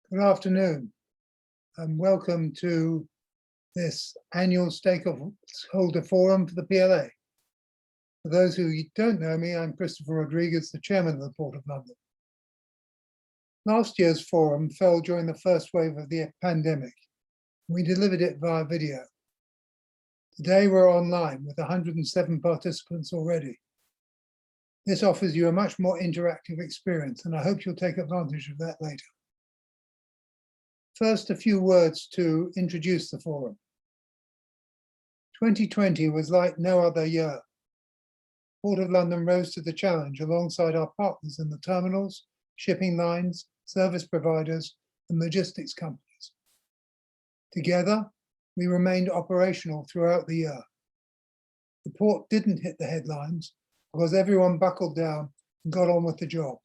Good afternoon and welcome to this annual Stakeholder Forum for the PLA. For those who don't know me, I'm Christopher Rodriguez, the Chairman of the Port of London. Last year's forum fell during the first wave of the pandemic. We delivered it via video. Today we're online with 107 participants already. This offers you a much more interactive experience, and I hope you'll take advantage of that later. First, a few words to introduce the forum. 2020 was like no other year. Port of London rose to the challenge alongside our partners in the terminals, shipping lines, service providers, and logistics companies. Together, we remained operational throughout the year. The port didn't hit the headlines because everyone buckled down and got on with the job,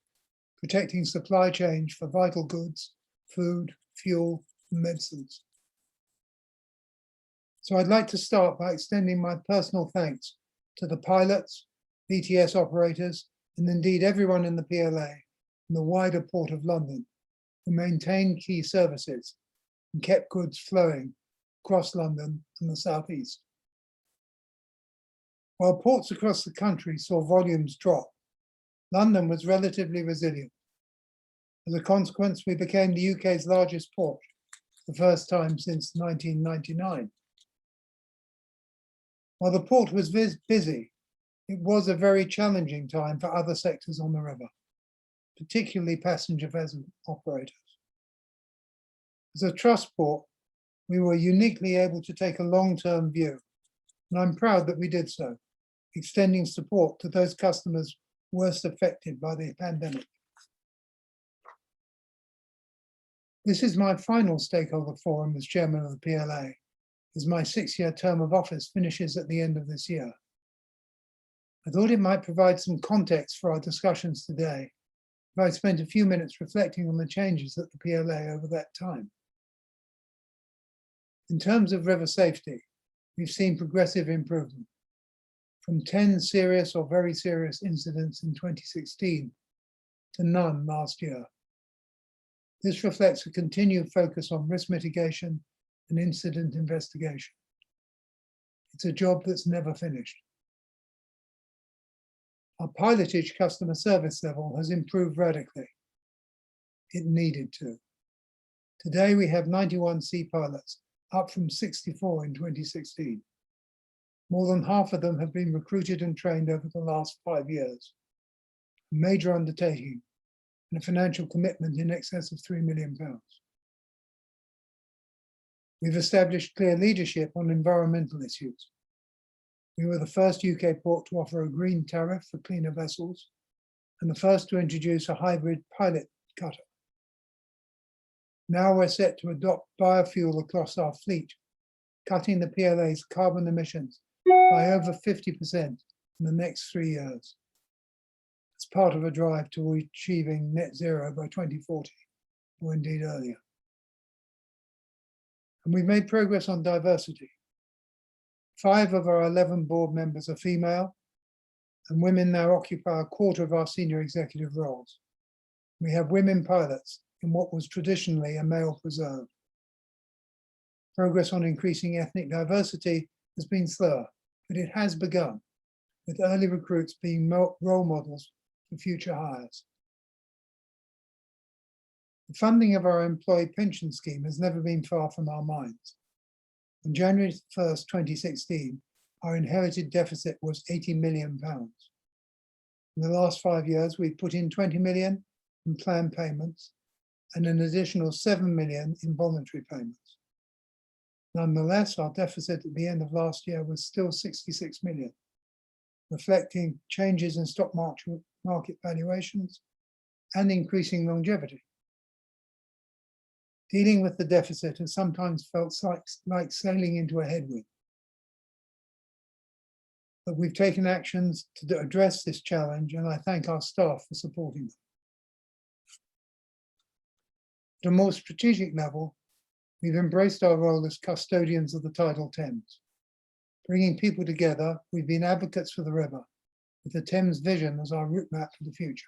protecting supply chains for vital goods, food, fuel, and medicines. So I'd like to start by extending my personal thanks to the pilots, BTS operators, and indeed everyone in the PLA and the wider Port of London who maintained key services and kept goods flowing across London and the southeast. While ports across the country saw volumes drop, London was relatively resilient. As a consequence, we became the UK's largest port for the first time since 1999. While the port was busy, it was a very challenging time for other sectors on the river, particularly passenger vessel operators. As a trust port, we were uniquely able to take a long-term view, and I'm proud that we did so, extending support to those customers worst affected by the pandemic. This is my final stakeholder forum as chairman of the PLA, as my 6-year term of office finishes at the end of this year. I thought it might provide some context for our discussions today if I spent a few minutes reflecting on the changes at the PLA over that time. In terms of river safety, we've seen progressive improvement, from 10 serious or very serious incidents in 2016 to none last year. This reflects a continued focus on risk mitigation and incident investigation. It's a job that's never finished. Our pilotage customer service level has improved radically. It needed to. Today we have 91 sea pilots, up from 64 in 2016. More than half of them have been recruited and trained over the last 5 years. A major undertaking and a financial commitment in excess of £3 million. We've established clear leadership on environmental issues. We were the first UK port to offer a green tariff for cleaner vessels and the first to introduce a hybrid pilot cutter. Now we're set to adopt biofuel across our fleet, cutting the PLA's carbon emissions by over 50% in the next 3 years. It's part of a drive to achieving net zero by 2040, or indeed earlier. And we've made progress on diversity. 5 of our 11 board members are female, and women now occupy a quarter of our senior executive roles. We have women pilots in what was traditionally a male preserve. Progress on increasing ethnic diversity has been slower, but it has begun, with early recruits being role models for future hires. The funding of our employee pension scheme has never been far from our minds. On January 1st, 2016, our inherited deficit was £80 million. In the last 5 years, we've put in 20 million in planned payments and an additional 7 million in voluntary payments. Nonetheless, our deficit at the end of last year was still 66 million, reflecting changes in stock market valuations and increasing longevity. Dealing with the deficit has sometimes felt like sailing into a headwind. But we've taken actions to address this challenge, and I thank our staff for supporting them. At a more strategic level, we've embraced our role as custodians of the tidal Thames. Bringing people together, we've been advocates for the river, with the Thames Vision as our route map for the future.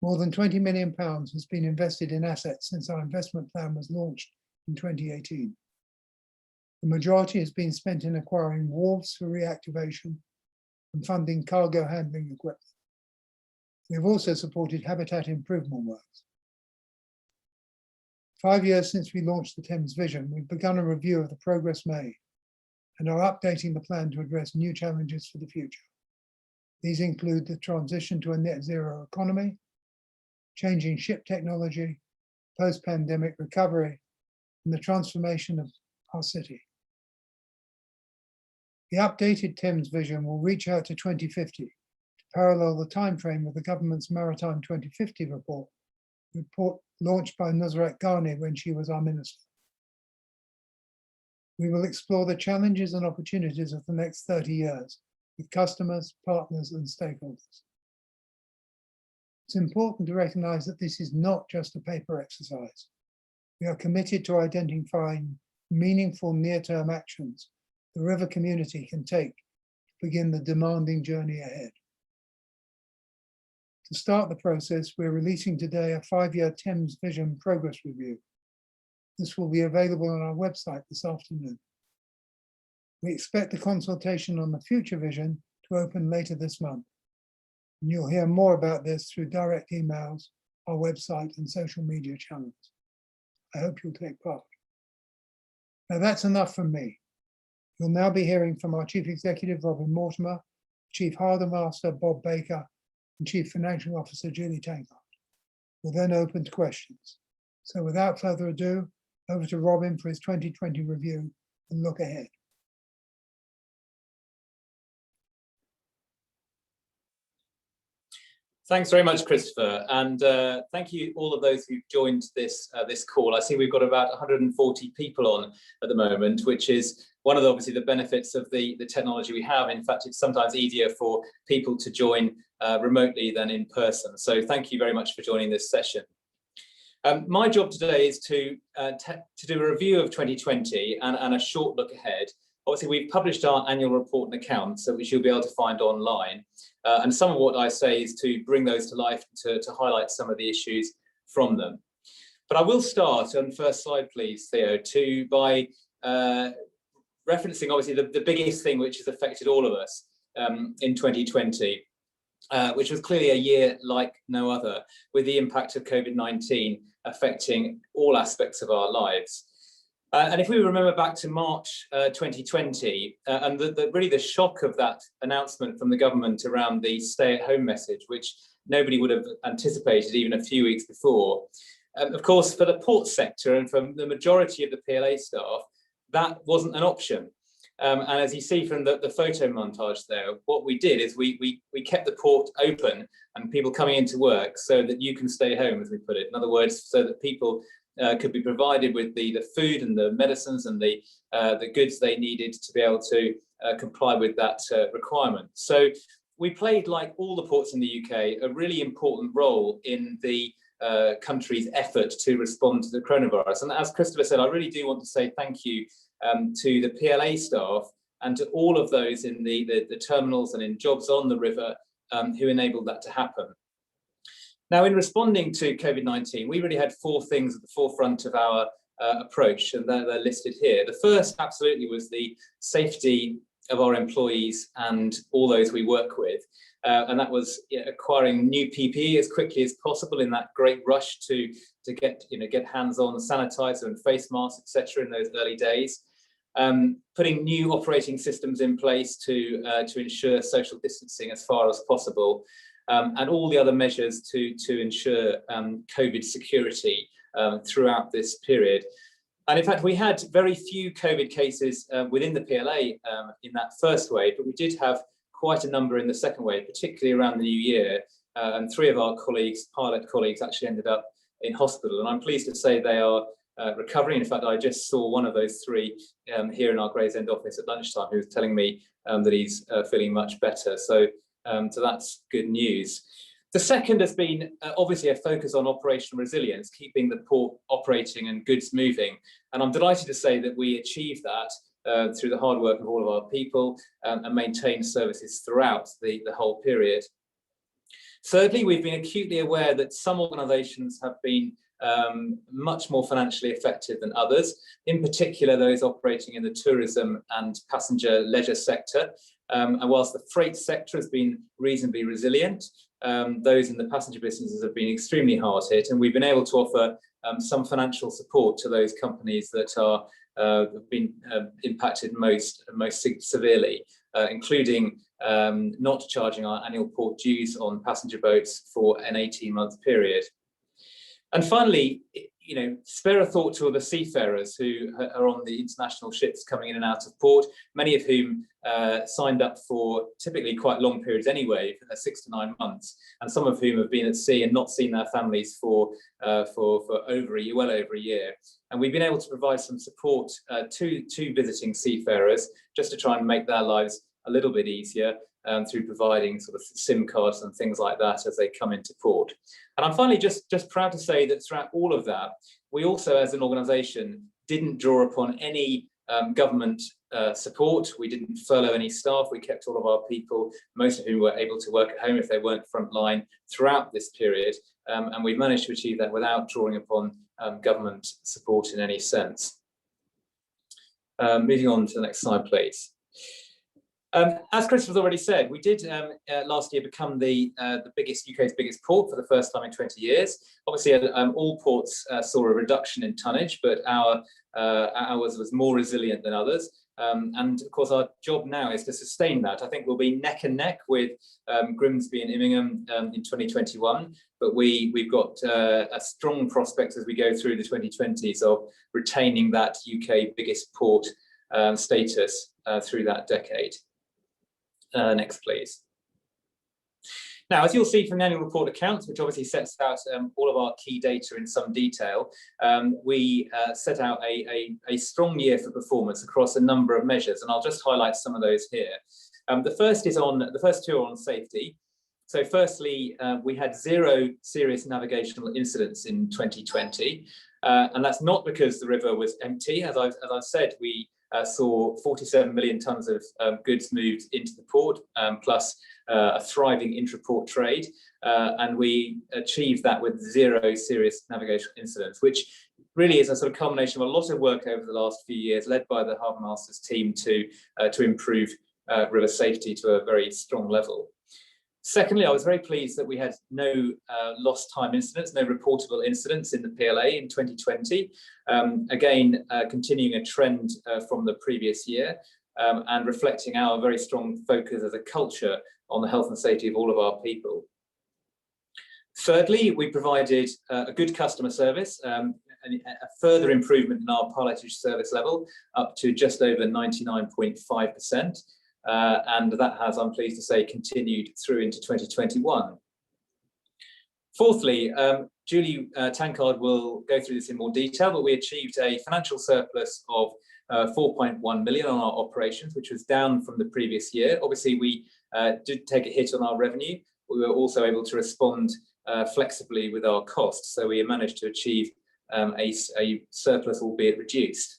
More than £20 million has been invested in assets since our investment plan was launched in 2018. The majority has been spent in acquiring wharves for reactivation and funding cargo handling equipment. We have also supported habitat improvement works. 5 years since we launched the Thames Vision, we've begun a review of the progress made and are updating the plan to address new challenges for the future. These include the transition to a net zero economy, changing ship technology, post-pandemic recovery, and the transformation of our city. The updated Thames Vision will reach out to 2050 to parallel the timeframe of the government's Maritime 2050 report launched by Nusrat Ghani when she was our minister. We will explore the challenges and opportunities of the next 30 years with customers, partners, and stakeholders. It's important to recognize that this is not just a paper exercise. We are committed to identifying meaningful near-term actions the river community can take to begin the demanding journey ahead. To start the process, we're releasing today a 5-year Thames Vision progress review. This will be available on our website this afternoon. We expect the consultation on the future vision to open later this month. And you'll hear more about this through direct emails, our website, and social media channels. I hope you'll take part. Now that's enough from me. You'll now be hearing from our Chief Executive, Robin Mortimer, Chief Harbour Master, Bob Baker, and Chief Financial Officer, Julie Tankard. We'll then open to questions. So without further ado, over to Robin for his 2020 review and look ahead. Thanks very much, Christopher, and thank you all of those who've joined this call. I see we've got about 140 people on at the moment, which is one of obviously the benefits of the technology we have. In fact, it's sometimes easier for people to join remotely than in person. So thank you very much for joining this session. My job today is to do a review of 2020 and a short look ahead. Obviously, we've published our annual report and accounts, which you'll be able to find online. And some of what I say is to bring those to life, to highlight some of the issues from them. But I will start on the first slide, please, Theo, by referencing obviously the biggest thing which has affected all of us in 2020, which was clearly a year like no other, with the impact of COVID-19 affecting all aspects of our lives. And if we remember back to March 2020, and really the shock of that announcement from the government around the stay-at-home message, which nobody would have anticipated even a few weeks before. Of course, for the port sector and for the majority of the PLA staff, that wasn't an option. And as you see from the photo montage there, what we did is we kept the port open and people coming into work so that you can stay home, as we put it. In other words, so that people could be provided with the food and the medicines and the goods they needed to be able to comply with that requirement. So we played, like all the ports in the UK, a really important role in the country's effort to respond to the coronavirus. And as Christopher said, I really do want to say thank you to the PLA staff and to all of those in the terminals and in jobs on the river who enabled that to happen. Now, in responding to COVID-19, we really had 4 things at the forefront of our approach, and they're listed here. The first, absolutely, was the safety of our employees and all those we work with. And that was acquiring new PPE as quickly as possible in that great rush to get hands on sanitizer and face masks, etc. in those early days. Putting new operating systems in place to ensure social distancing as far as possible. And all the other measures to ensure COVID security throughout this period. And in fact, we had very few COVID cases within the PLA in that first wave, but we did have quite a number in the second wave, particularly around the new year. And 3 of our colleagues, pilot colleagues, actually ended up in hospital. And I'm pleased to say they are recovering. In fact, I just saw one of those 3 here in our Gravesend office at lunchtime, who was telling me that he's feeling much better. So that's good news. The second has been obviously a focus on operational resilience, keeping the port operating and goods moving. And I'm delighted to say that we achieved that through the hard work of all of our people and maintained services throughout the whole period. Thirdly, we've been acutely aware that some organisations have been much more financially effective than others, in particular those operating in the tourism and passenger leisure sector. And whilst the freight sector has been reasonably resilient, those in the passenger businesses have been extremely hard hit, and we've been able to offer some financial support to those companies that are have been impacted most severely, including not charging our annual port dues on passenger boats for an 18-month period. And finally, spare a thought to other seafarers who are on the international ships coming in and out of port, many of whom signed up for typically quite long periods anyway, 6 to 9 months, and some of whom have been at sea and not seen their families for well over a year. And we've been able to provide some support to visiting seafarers just to try and make their lives a little bit easier through providing sort of SIM cards and things like that as they come into port. And I'm finally just proud to say that throughout all of that, we also as an organisation didn't draw upon any government support. We didn't furlough any staff. We kept all of our people, most of whom were able to work at home if they weren't frontline throughout this period. And we've managed to achieve that without drawing upon government support in any sense. Moving on to the next slide, please. As Chris has already said, we did last year become the UK's biggest port for the first time in 20 years. Obviously, all ports saw a reduction in tonnage, but ours was more resilient than others. And of course, our job now is to sustain that. I think we'll be neck and neck with Grimsby and Immingham in 2021, but we've got a strong prospect as we go through the 2020s of retaining that UK biggest port status through that decade. Next, please. Now, as you'll see from the annual report accounts, which obviously sets out all of our key data in some detail, we set out a strong year for performance across a number of measures, and I'll just highlight some of those here. The first two are on safety. So firstly, we had 0 serious navigational incidents in 2020, and that's not because the river was empty. As I've said, we saw 47 million tonnes of goods moved into the port, plus a thriving intra-port trade, and we achieved that with 0 serious navigational incidents, which really is a sort of culmination of a lot of work over the last few years, led by the Harbour Masters team to improve river safety to a very strong level. Secondly, I was very pleased that we had no lost time incidents, no reportable incidents in the PLA in 2020. Again, continuing a trend from the previous year and reflecting our very strong focus as a culture on the health and safety of all of our people. Thirdly, we provided a good customer service, and a further improvement in our pilotage service level up to just over 99.5%. And that has, I'm pleased to say, continued through into 2021. Fourthly, Julie Tankard will go through this in more detail, but we achieved a financial surplus of 4.1 million on our operations, which was down from the previous year. Obviously, we did take a hit on our revenue. We were also able to respond flexibly with our costs, so we managed to achieve a surplus, albeit reduced.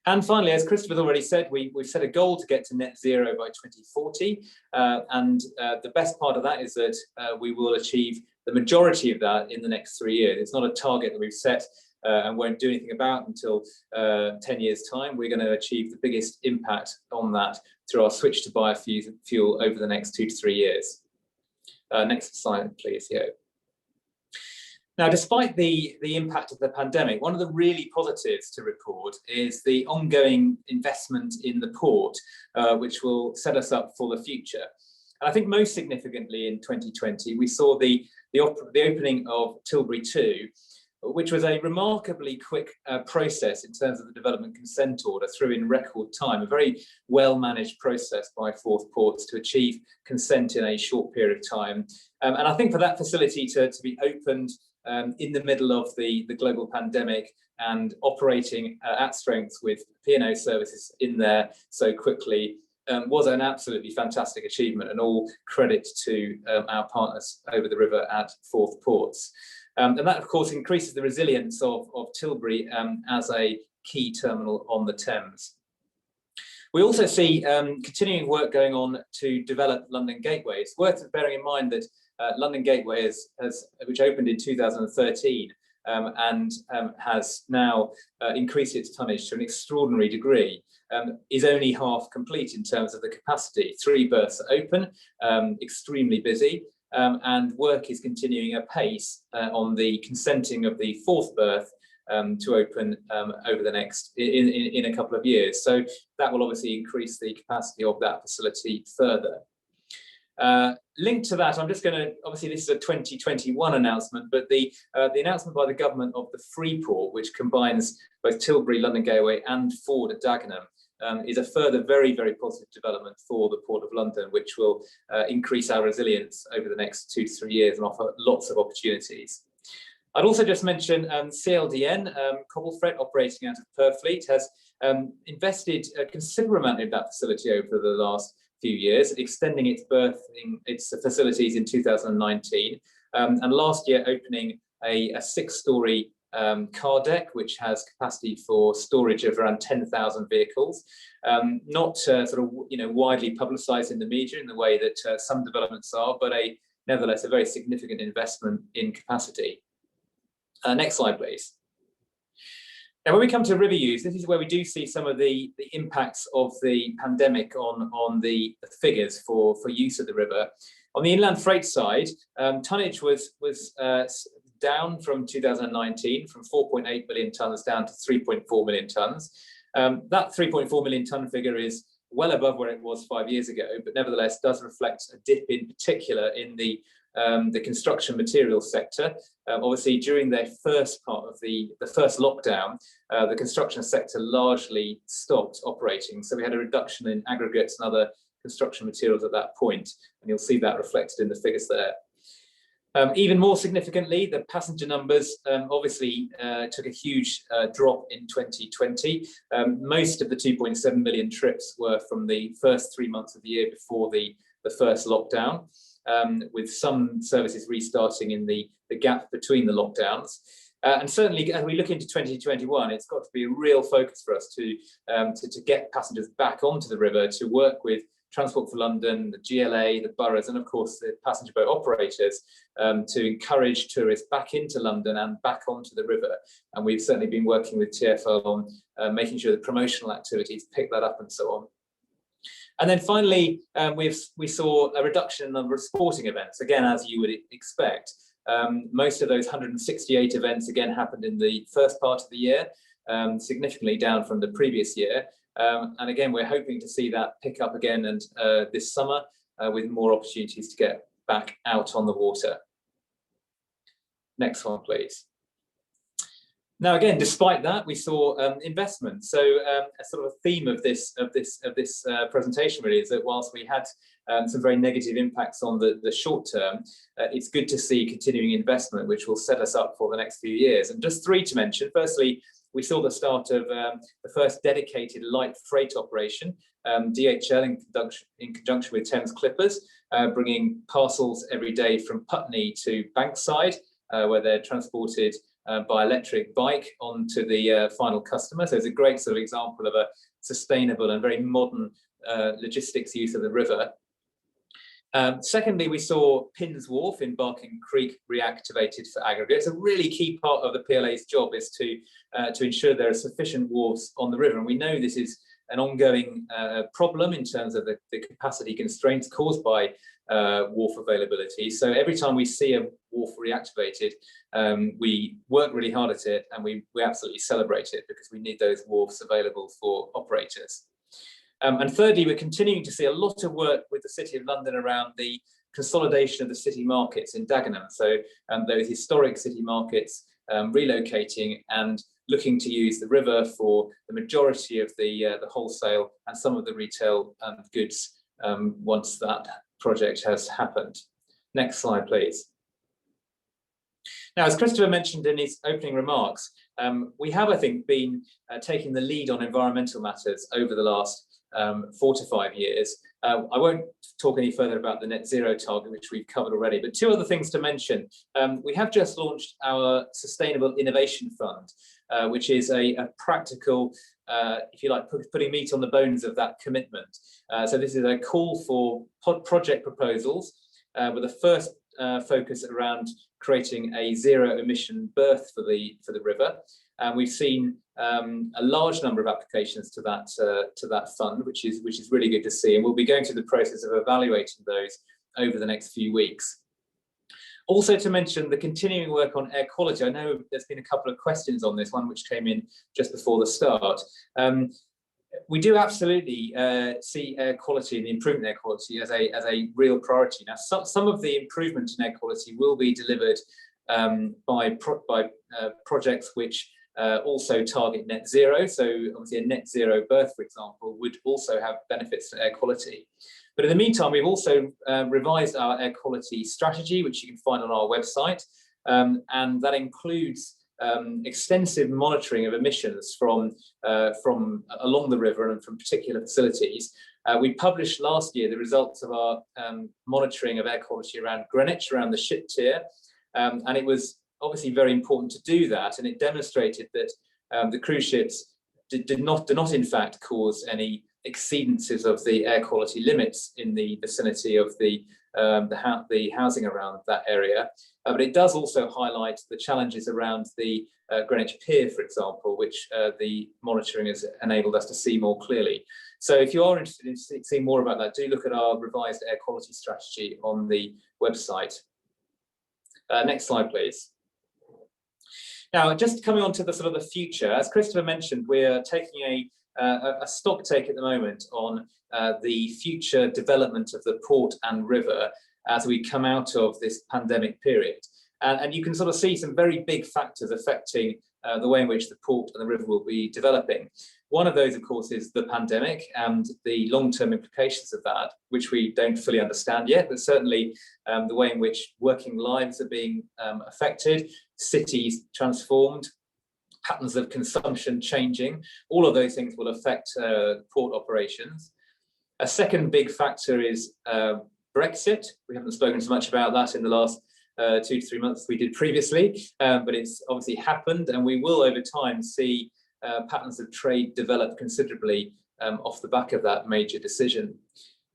And finally, as Christopher's already said, we've set a goal to get to net zero by 2040. And the best part of that is that we will achieve the majority of that in the next 3 years. It's not a target that we've set and won't do anything about until 10 years' time. We're going to achieve the biggest impact on that through our switch to biofuel over the next 2 to 3 years. Next slide, please, Theo. Now, despite the impact of the pandemic, one of the really positives to report is the ongoing investment in the port, which will set us up for the future. And I think most significantly in 2020, we saw the opening of Tilbury 2, which was a remarkably quick process in terms of the development consent order through in record time, a very well-managed process by Forth Ports to achieve consent in a short period of time. And I think for that facility to be opened in the middle of the global pandemic and operating at strength with P&O services in there so quickly was an absolutely fantastic achievement, and all credit to our partners over the river at Forth Ports. And that, of course, increases the resilience of Tilbury as a key terminal on the Thames. We also see continuing work going on to develop London Gateway. It's worth bearing in mind that London Gateway, which opened in 2013 and has now increased its tonnage to an extraordinary degree, is only half complete in terms of the capacity. 3 berths are open, extremely busy, and work is continuing apace on the consenting of the 4th berth to open over the next in a couple of years. So that will obviously increase the capacity of that facility further. Linked to that, I'm just going to, obviously this is a 2021 announcement, but the announcement by the government of the Freeport, which combines both Tilbury, London Gateway and Ford at Dagenham, is a further very, very positive development for the Port of London, which will increase our resilience over the next 2 to 3 years and offer lots of opportunities. I'd also just mention CLDN, Cobblefret, operating out of Purfleet, has invested a considerable amount in that facility over the last few years, extending its facilities in 2019, and last year opening a 6-storey car deck, which has capacity for storage of around 10,000 vehicles. Not sort of widely publicised in the media in the way that some developments are, but nevertheless a very significant investment in capacity. Next slide, please. Now, when we come to river use, this is where we do see some of the impacts of the pandemic on the figures for use of the river. On the inland freight side, tonnage was down from 2019, from 4.8 million tonnes down to 3.4 million tonnes. That 3.4 million tonne figure is well above where it was 5 years ago, but nevertheless does reflect a dip in particular in the construction materials sector. Obviously, during the first part of the first lockdown, the construction sector largely stopped operating. So we had a reduction in aggregates and other construction materials at that point, and you'll see that reflected in the figures there. Even more significantly, the passenger numbers obviously took a huge drop in 2020. Most of the 2.7 million trips were from the first 3 months of the year before the first lockdown, with some services restarting in the gap between the lockdowns. And certainly, as we look into 2021, it's got to be a real focus for us to get passengers back onto the river, to work with Transport for London, the GLA, the boroughs, and of course the passenger boat operators to encourage tourists back into London and back onto the river. And we've certainly been working with TfL on making sure the promotional activities pick that up and so on. And then finally, we saw a reduction in the number of sporting events, again, as you would expect. Most of those 168 events, again, happened in the first part of the year, significantly down from the previous year. And again, we're hoping to see that pick up again and this summer with more opportunities to get back out on the water. Next one, please. Now, again, despite that, we saw investment. So a sort of a theme of this presentation really is that whilst we had some very negative impacts on the short term, it's good to see continuing investment, which will set us up for the next few years. And just 3 to mention. Firstly, we saw the start of the first dedicated light freight operation, DHL in conjunction with Thames Clippers, bringing parcels every day from Putney to Bankside, where they're transported by electric bike onto the final customer. So it's a great sort of example of a sustainable and very modern logistics use of the river. Secondly, we saw Pins Wharf in Barking Creek reactivated for aggregates. A really key part of the PLA's job is to ensure there are sufficient wharfs on the river. And we know this is an ongoing problem in terms of the capacity constraints caused by wharf availability. So every time we see a wharf reactivated, we work really hard at it, and we absolutely celebrate it because we need those wharfs available for operators. And thirdly, we're continuing to see a lot of work with the City of London around the consolidation of the city markets in Dagenham. So those historic city markets relocating and looking to use the river for the majority of the wholesale and some of the retail goods once that project has happened. Next slide, please. Now, as Christopher mentioned in his opening remarks, we have, I think, been taking the lead on environmental matters over the last 4 to 5 years. I won't talk any further about the net zero target, which we've covered already, but 2 other things to mention. We have just launched our Sustainable Innovation Fund, which is a practical, if you like, putting meat on the bones of that commitment. So this is a call for project proposals, with the first focus around creating a zero emission berth for the river. And we've seen a large number of applications to that fund, which is really good to see. And we'll be going through the process of evaluating those over the next few weeks. Also to mention the continuing work on air quality. I know there's been a couple of questions on this one, which came in just before the start. We do absolutely see air quality and the improvement in air quality as a real priority. Now, some of the improvement in air quality will be delivered by projects which also target net zero. So obviously a net zero berth, for example, would also have benefits to air quality. But in the meantime, we've also revised our air quality strategy, which you can find on our website. And that includes extensive monitoring of emissions from along the river and from particular facilities. We published last year the results of our monitoring of air quality around Greenwich, around the ship tier. And it was obviously very important to do that. And it demonstrated that the cruise ships did not in fact cause any exceedances of the air quality limits in the vicinity of the housing around that area. But it does also highlight the challenges around the Greenwich Pier, for example, which the monitoring has enabled us to see more clearly. So if you are interested in seeing more about that, do look at our revised air quality strategy on the website. Next slide, please. Now, just coming on to the sort of the future, as Christopher mentioned, we're taking a stock take at the moment on the future development of the port and river as we come out of this pandemic period. And you can sort of see some very big factors affecting the way in which the port and the river will be developing. One of those, of course, is the pandemic and the long-term implications of that, which we don't fully understand yet, but certainly the way in which working lives are being affected, cities transformed, patterns of consumption changing. All of those things will affect port operations. A second big factor is Brexit. We haven't spoken so much about that in the last 2 to 3 months we did previously, but it's obviously happened, and we will over time see patterns of trade develop considerably off the back of that major decision.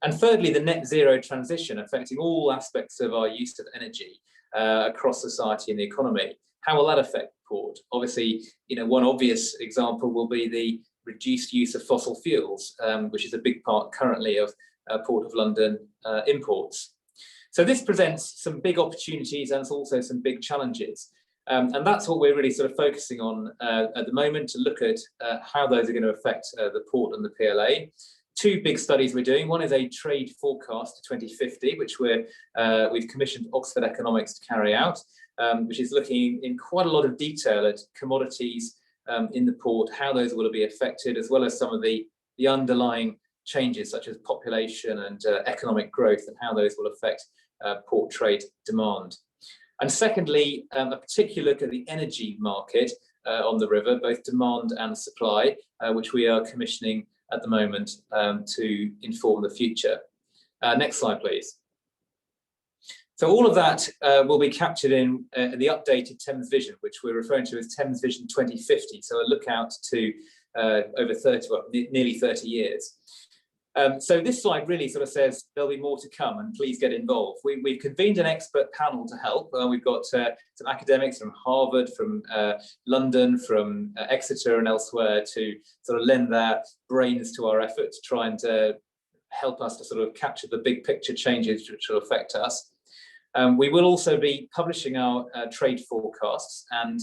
And thirdly, the net zero transition affecting all aspects of our use of energy across society and the economy. How will that affect port? Obviously, one obvious example will be the reduced use of fossil fuels, which is a big part currently of Port of London imports. So this presents some big opportunities and also some big challenges. And that's what we're really sort of focusing on at the moment, to look at how those are going to affect the port and the PLA. 2 big studies we're doing. One is a trade forecast to 2050, which we've commissioned Oxford Economics to carry out, which is looking in quite a lot of detail at commodities in the port, how those will be affected, as well as some of the underlying changes such as population and economic growth, and how those will affect port trade demand. And secondly, a particular look at the energy market on the river, both demand and supply, which we are commissioning at the moment to inform the future. Next slide, please. So all of that will be captured in the updated Thames Vision, which we're referring to as Thames Vision 2050. So a look out to over nearly 30 years. So this slide really sort of says there'll be more to come, and please get involved. We've convened an expert panel to help. We've got some academics from Harvard, from London, from Exeter and elsewhere to sort of lend their brains to our effort to try and help us to sort of capture the big picture changes which will affect us. We will also be publishing our trade forecasts and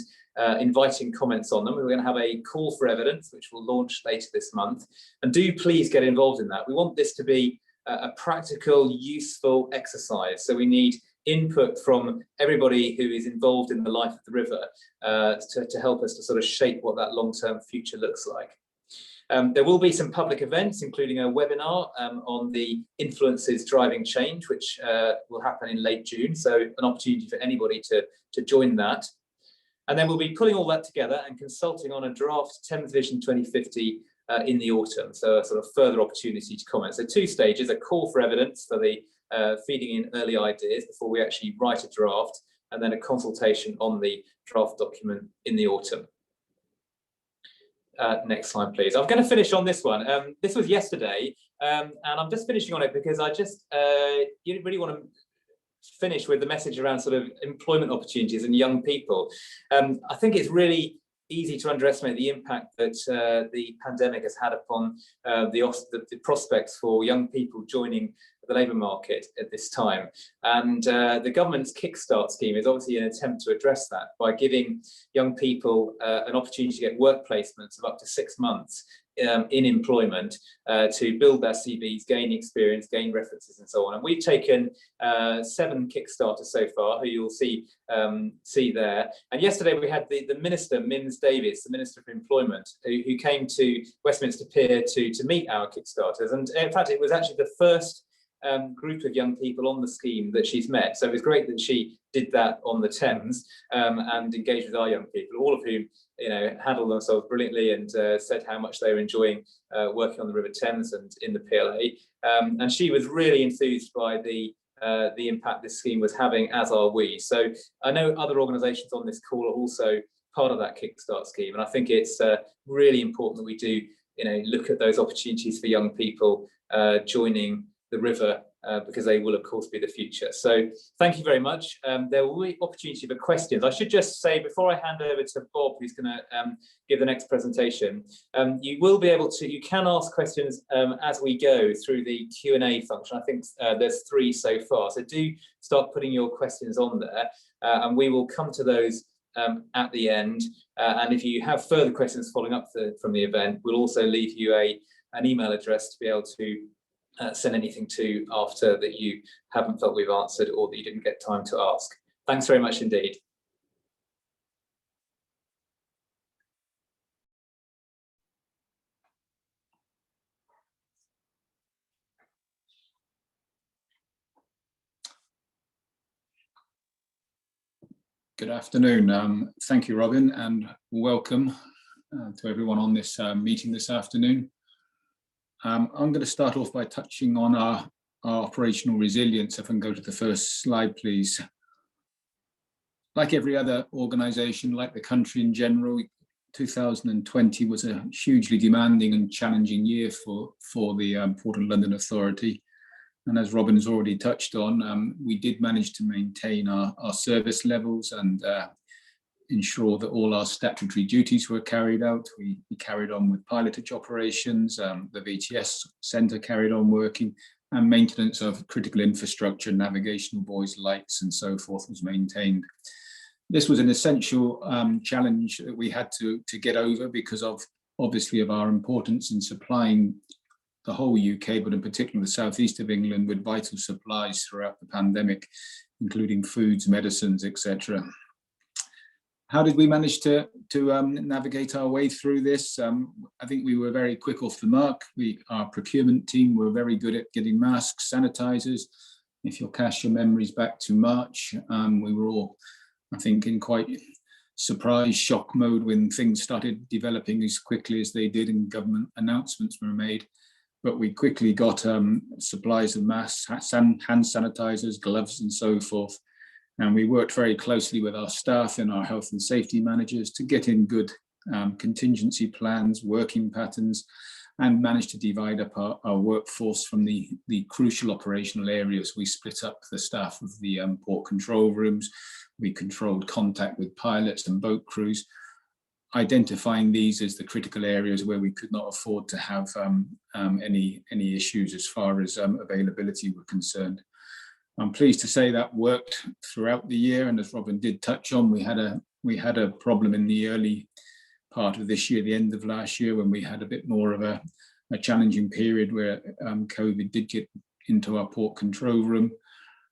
inviting comments on them. We're going to have a call for evidence, which will launch later this month. And do please get involved in that. We want this to be a practical, useful exercise. So we need input from everybody who is involved in the life of the river to help us to sort of shape what that long-term future looks like. There will be some public events, including a webinar on the influences driving change, which will happen in late June. So an opportunity for anybody to join that. And then we'll be pulling all that together and consulting on a draft Thames Vision 2050 in the autumn. So a sort of further opportunity to comment. So 2 stages, a call for evidence for the feeding in early ideas before we actually write a draft, and then a consultation on the draft document in the autumn. Next slide, please. I'm going to finish on this one. This was yesterday, and I'm just finishing on it because I just really want to finish with the message around sort of employment opportunities and young people. I think it's really easy to underestimate the impact that the pandemic has had upon the prospects for young people joining the labour market at this time. And the government's Kickstart scheme is obviously an attempt to address that by giving young people an opportunity to get work placements of up to 6 months in employment to build their CVs, gain experience, gain references, and so on. And we've taken 7 Kickstarters so far, who you'll see there. And yesterday we had the Minister, Mims Davies, the Minister for Employment, who came to Westminster Pier to meet our Kickstarters. And in fact, it was actually the first group of young people on the scheme that she's met. So it was great that she did that on the Thames and engaged with our young people, all of whom handled themselves brilliantly and said how much they were enjoying working on the River Thames and in the PLA. And she was really enthused by the impact this scheme was having, as are we. So I know other organisations on this call are also part of that Kickstart scheme, and I think it's really important that we do look at those opportunities for young people joining the river, because they will of course be the future. So thank you very much. There will be opportunity for questions. I should just say, before I hand over to Bob, who's going to give the next presentation, you can ask questions as we go through the Q&A function. I think there's 3 so far, so do start putting your questions on there, and we will come to those at the end. And if you have further questions following up from the event, we'll also leave you an email address to be able to send anything to after that you haven't felt we've answered or that you didn't get time to ask. Thanks very much indeed. Good afternoon. Thank you, Robin, and welcome to everyone on this meeting this afternoon. I'm going to start off by touching on our operational resilience. If I can go to the first slide, please. Like every other organisation, like the country in general, 2020 was a hugely demanding and challenging year for the Port of London Authority. And as Robin has already touched on, we did manage to maintain our service levels and ensure that all our statutory duties were carried out. We carried on with pilotage operations, the VTS centre carried on working, and maintenance of critical infrastructure, navigational buoys, lights and so forth was maintained. This was an essential challenge that we had to get over because of our importance in supplying the whole UK, but in particular the southeast of England, with vital supplies throughout the pandemic, including foods, medicines, etc. How did we manage to navigate our way through this? I think we were very quick off the mark. Our procurement team were very good at getting masks, sanitizers. If you'll cast your memories back to March, we were all, I think, in quite surprise, shock mode when things started developing as quickly as they did and government announcements were made. But we quickly got supplies of masks, hand sanitizers, gloves and so forth. And we worked very closely with our staff and our health and safety managers to get in good contingency plans, working patterns, and managed to divide up our workforce from the crucial operational areas. We split up the staff of the port control rooms. We controlled contact with pilots and boat crews, identifying these as the critical areas where we could not afford to have any issues as far as availability were concerned. I'm pleased to say that worked throughout the year, and as Robin did touch on, we had a problem in the early part of this year, the end of last year, when we had a bit more of a challenging period where COVID did get into our port control room,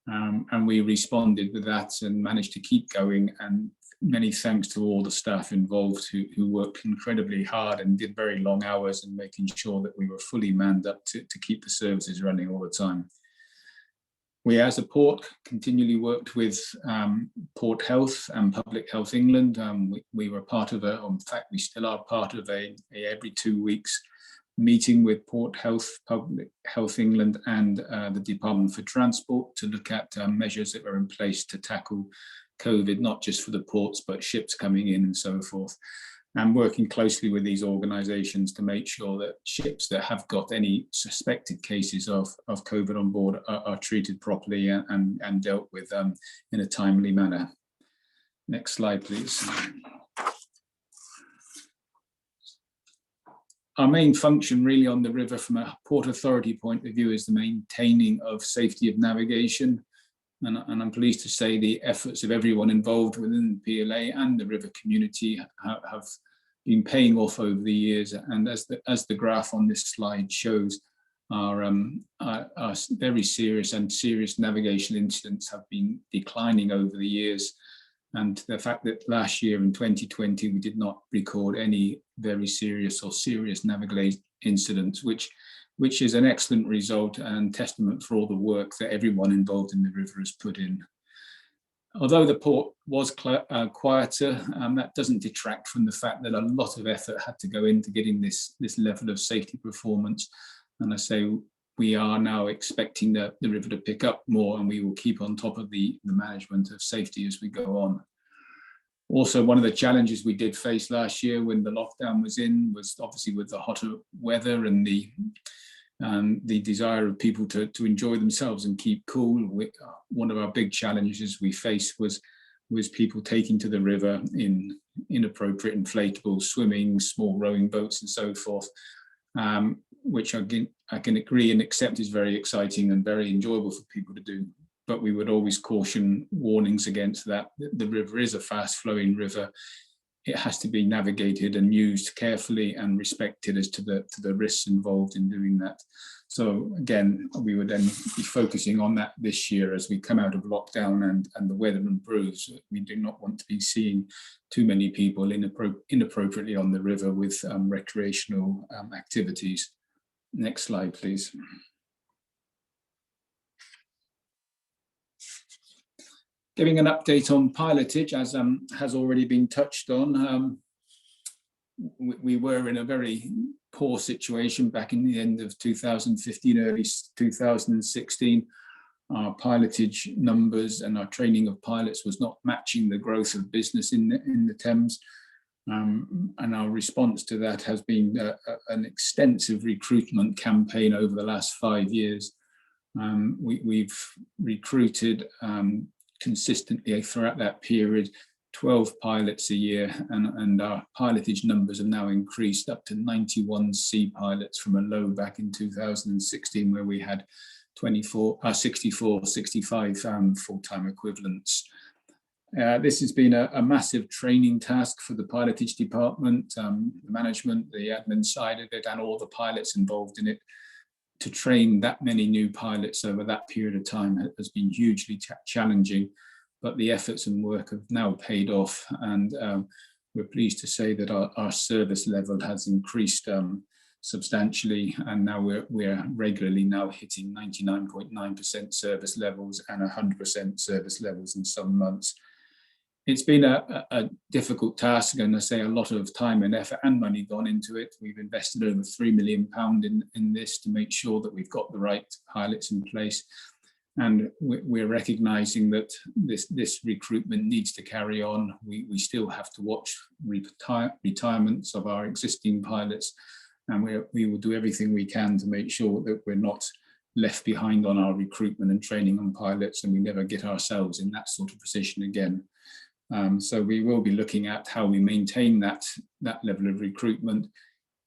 and we responded with that and managed to keep going. And many thanks to all the staff involved who worked incredibly hard and did very long hours and making sure that we were fully manned up to keep the services running all the time. We as a port continually worked with Port Health and Public Health England. We were part of in fact we still are part of a every 2 weeks meeting with Port Health, Public Health England and the Department for Transport to look at measures that were in place to tackle COVID, not just for the ports, but ships coming in and so forth. and working closely with these organisations to make sure that ships that have got any suspected cases of COVID on board are treated properly and dealt with in a timely manner. Next slide, please. Our main function really on the river from a Port Authority point of view is the maintaining of safety of navigation. And I'm pleased to say the efforts of everyone involved within the PLA and the river community have been paying off over the years. And as the graph on this slide shows, our very serious navigational incidents have been declining over the years. And the fact that last year in 2020, we did not record any very serious or serious navigation incidents, which is an excellent result and testament for all the work that everyone involved in the river has put in. Although the port was quieter, that doesn't detract from the fact that a lot of effort had to go into getting this level of safety performance. And I say we are now expecting the river to pick up more, and we will keep on top of the management of safety as we go on. Also, one of the challenges we did face last year when the lockdown was obviously with the hotter weather and the desire of people to enjoy themselves and keep cool. One of our big challenges we faced was people taking to the river in inappropriate inflatables, swimming, small rowing boats and so forth, which I can agree and accept is very exciting and very enjoyable for people to do. But we would always caution warnings against that. The river is a fast flowing river. It has to be navigated and used carefully and respected as to the risks involved in doing that. So again, we would then be focusing on that this year as we come out of lockdown and the weather improves. We do not want to be seeing too many people inappropriately on the river with recreational activities. Next slide, please. Giving an update on Pilotage, as has already been touched on. We were in a very poor situation back in the end of 2015, early 2016. Our pilotage numbers and our training of pilots was not matching the growth of business in the Thames. And our response to that has been an extensive recruitment campaign over the last 5 years. We've recruited consistently throughout that period 12 pilots a year, and our pilotage numbers have now increased up to 91 sea pilots from a low back in 2016 where we had 65 full-time equivalents. This has been a massive training task for the pilotage department, the management, the admin side of it, and all the pilots involved in it. To train that many new pilots over that period of time has been hugely challenging, but the efforts and work have now paid off, and we're pleased to say that our service level has increased substantially, and now we're regularly now hitting 99.9% service levels and 100% service levels in some months. It's been a difficult task, and I say a lot of time and effort and money gone into it. We've invested over £3 million in this to make sure that we've got the right pilots in place. And we're recognising that this recruitment needs to carry on. We still have to watch retirements of our existing pilots, and we will do everything we can to make sure that we're not left behind on our recruitment and training on pilots, and we never get ourselves in that sort of position again. So we will be looking at how we maintain that level of recruitment,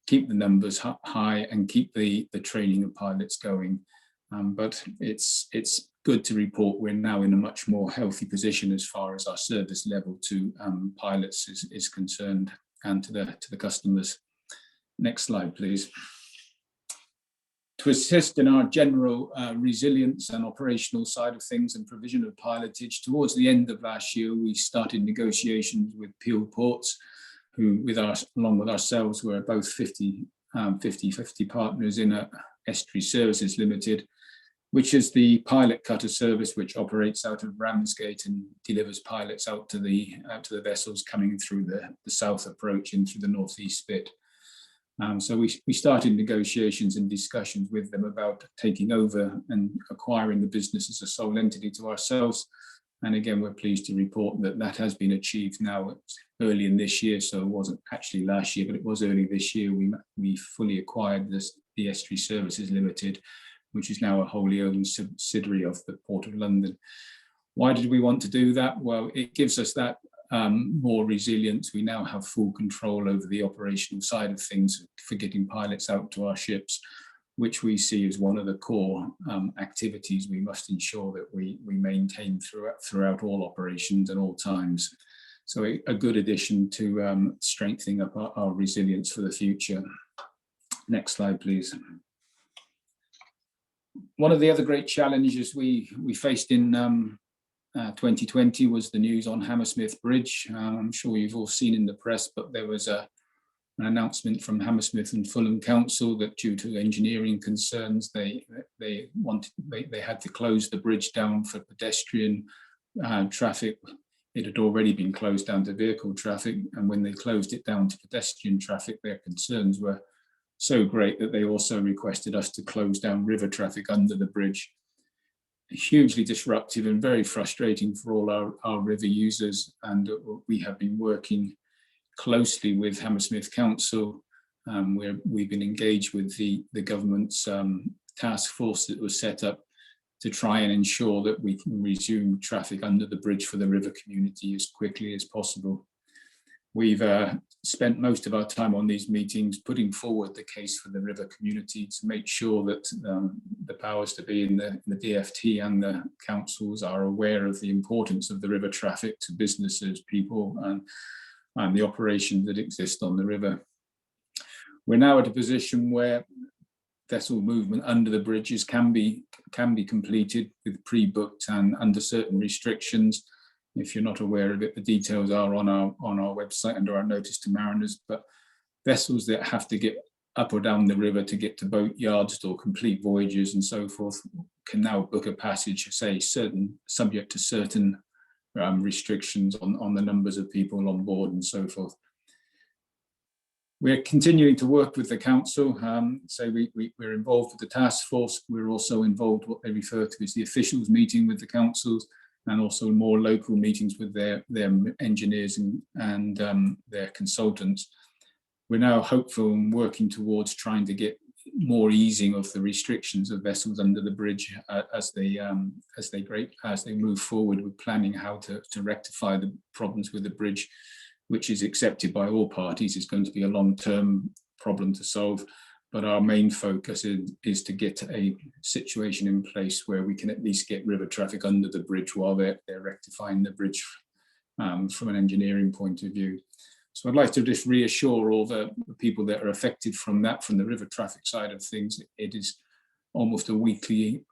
keep the numbers high, and keep the training of pilots going. But it's good to report we're now in a much more healthy position as far as our service level to pilots is concerned, and to the customers. Next slide, please. To assist in our general resilience and operational side of things and provision of pilotage, towards the end of last year, we started negotiations with Peel Ports, who, along with ourselves, were both 50/50 partners in Estuary Services Limited, which is the pilot cutter service which operates out of Ramsgate and delivers pilots out to the vessels coming through the south approach in through the northeast bit. So we started negotiations and discussions with them about taking over and acquiring the business as a sole entity to ourselves. And again, we're pleased to report that that has been achieved now early in this year. So it wasn't actually last year, but it was early this year. We fully acquired the Estuary Services Limited, which is now a wholly owned subsidiary of the Port of London. Why did we want to do that? Well, it gives us that more resilience. We now have full control over the operational side of things for getting pilots out to our ships, which we see as one of the core activities we must ensure that we maintain throughout all operations and all times. So a good addition to strengthening up our resilience for the future. Next slide, please. One of the other great challenges we faced in 2020 was the news on Hammersmith Bridge. I'm sure you've all seen in the press, but there was an announcement from Hammersmith and Fulham Council that due to engineering concerns, they had to close the bridge down for pedestrian traffic. It had already been closed down to vehicle traffic, and when they closed it down to pedestrian traffic, their concerns were so great that they also requested us to close down river traffic under the bridge. Hugely disruptive and very frustrating for all our river users, and we have been working closely with Hammersmith Council, where we've been engaged with the government's task force that was set up to try and ensure that we can resume traffic under the bridge for the river community as quickly as possible. We've spent most of our time on these meetings putting forward the case for the river community to make sure that the powers to be in the DFT and the councils are aware of the importance of the river traffic to businesses, people, and the operations that exist on the river. We're now at a position where vessel movement under the bridges can be completed with pre-booked and under certain restrictions. If you're not aware of it, the details are on our website under our notice to mariners, but vessels that have to get up or down the river to get to boat yards or complete voyages and so forth can now book a passage, say subject to certain restrictions on the numbers of people on board and so forth. We're continuing to work with the council. So we're involved with the task force. We're also involved what they refer to as the officials meeting with the councils, and also more local meetings with their engineers and their consultants. We're now hopeful and working towards trying to get more easing of the restrictions of vessels under the bridge as they move forward with planning how to rectify the problems with the bridge, which is accepted by all parties. It's going to be a long-term problem to solve. But our main focus is to get a situation in place where we can at least get river traffic under the bridge while they're rectifying the bridge from an engineering point of view. So I'd like to just reassure all the people that are affected from the river traffic side of things. It is almost a weekly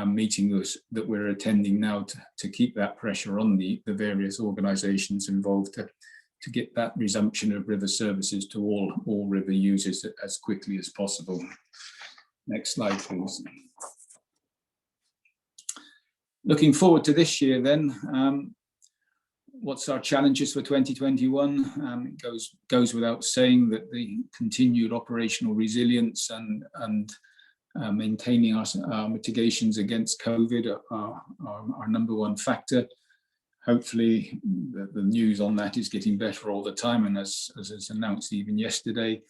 meeting that we're attending now to keep that pressure on the various organisations involved to get that resumption of river services to all river users as quickly as possible. Next slide, please. Looking forward to this year then, what's our challenges for 2021? It goes without saying that the continued operational resilience and maintaining our mitigations against COVID are our number one factor. Hopefully the news on that is getting better all the time, and as is announced even yesterday,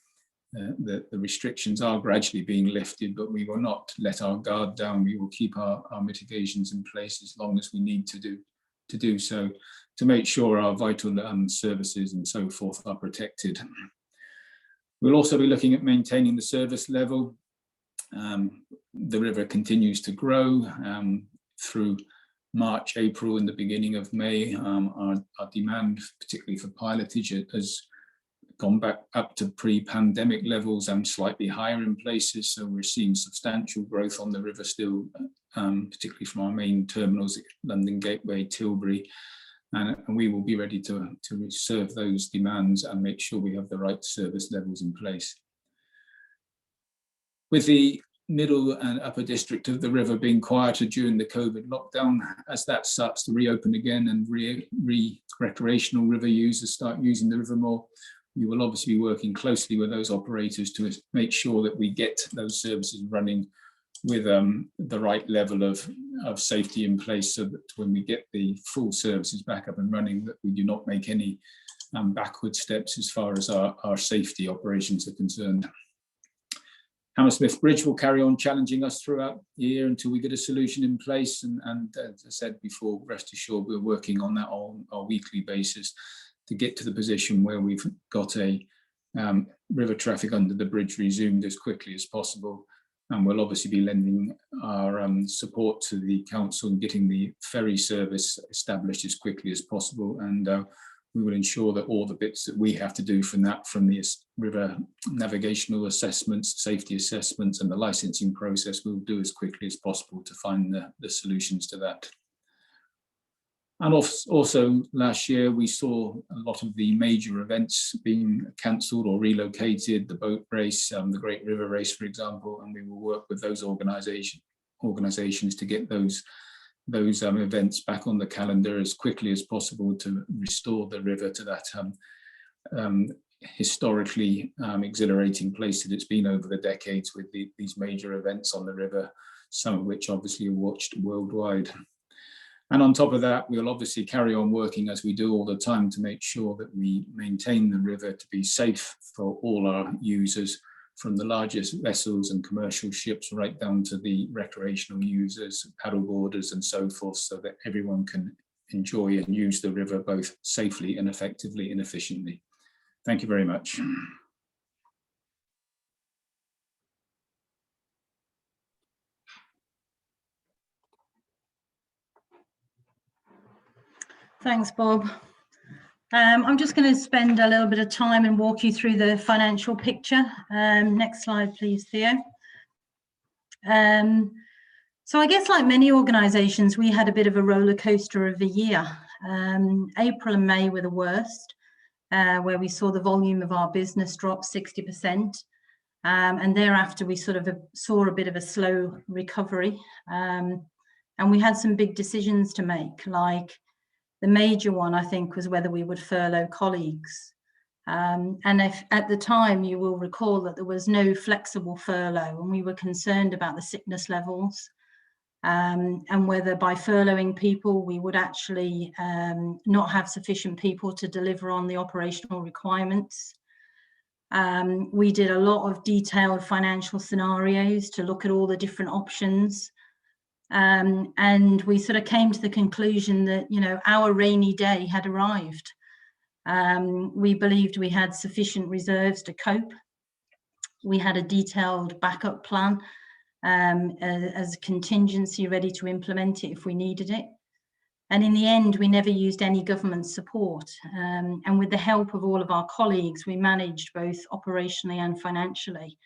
the restrictions are gradually being lifted, but we will not let our guard down. We will keep our mitigations in place as long as we need to do so, to make sure our vital services and so forth are protected. We'll also be looking at maintaining the service level. The river continues to grow through March, April, and the beginning of May. Our demand, particularly for pilotage, has gone back up to pre-pandemic levels and slightly higher in places. So we're seeing substantial growth on the river still, particularly from our main terminals at London Gateway, Tilbury, and we will be ready to serve those demands and make sure we have the right service levels in place. With the middle and upper district of the river being quieter during the COVID lockdown, as that starts to reopen again and recreational river users start using the river more, we will obviously be working closely with those operators to make sure that we get those services running with the right level of safety in place, so that when we get the full services back up and running, that we do not make any backward steps as far as our safety operations are concerned. Hammersmith Bridge will carry on challenging us throughout the year until we get a solution in place. And as I said before, rest assured, we're working on that on a weekly basis to get to the position where we've got a river traffic under the bridge resumed as quickly as possible. And we'll obviously be lending our support to the council in getting the ferry service established as quickly as possible. And we will ensure that all the bits that we have to do from the river navigational assessments, safety assessments, and the licensing process, we'll do as quickly as possible to find the solutions to that. And also last year, we saw a lot of the major events being cancelled or relocated, the boat race, the Great River Race, for example, and we will work with those organisations to get those events back on the calendar as quickly as possible to restore the river to that historically exhilarating place that it's been over the decades, with these major events on the river, some of which obviously are watched worldwide. And on top of that, we'll obviously carry on working as we do all the time to make sure that we maintain the river to be safe for all our users, from the largest vessels and commercial ships right down to the recreational users, paddleboarders and so forth, so that everyone can enjoy and use the river both safely and effectively and efficiently. Thank you very much. Thanks, Bob. I'm just going to spend a little bit of time and walk you through the financial picture. Next slide, please, Theo. So I guess like many organisations, we had a bit of a roller coaster of a year. April and May were the worst, where we saw the volume of our business drop 60%. And thereafter, we sort of saw a bit of a slow recovery. And we had some big decisions to make, like the major one, I think, was whether we would furlough colleagues. And if at the time, you will recall that there was no flexible furlough, and we were concerned about the sickness levels, and whether by furloughing people, we would actually not have sufficient people to deliver on the operational requirements. We did a lot of detailed financial scenarios to look at all the different options. And we sort of came to the conclusion that, you know, our rainy day had arrived. We believed we had sufficient reserves to cope. We had a detailed backup plan as a contingency ready to implement it if we needed it. And in the end, we never used any government support. And with the help of all of our colleagues, we managed both operationally and financially.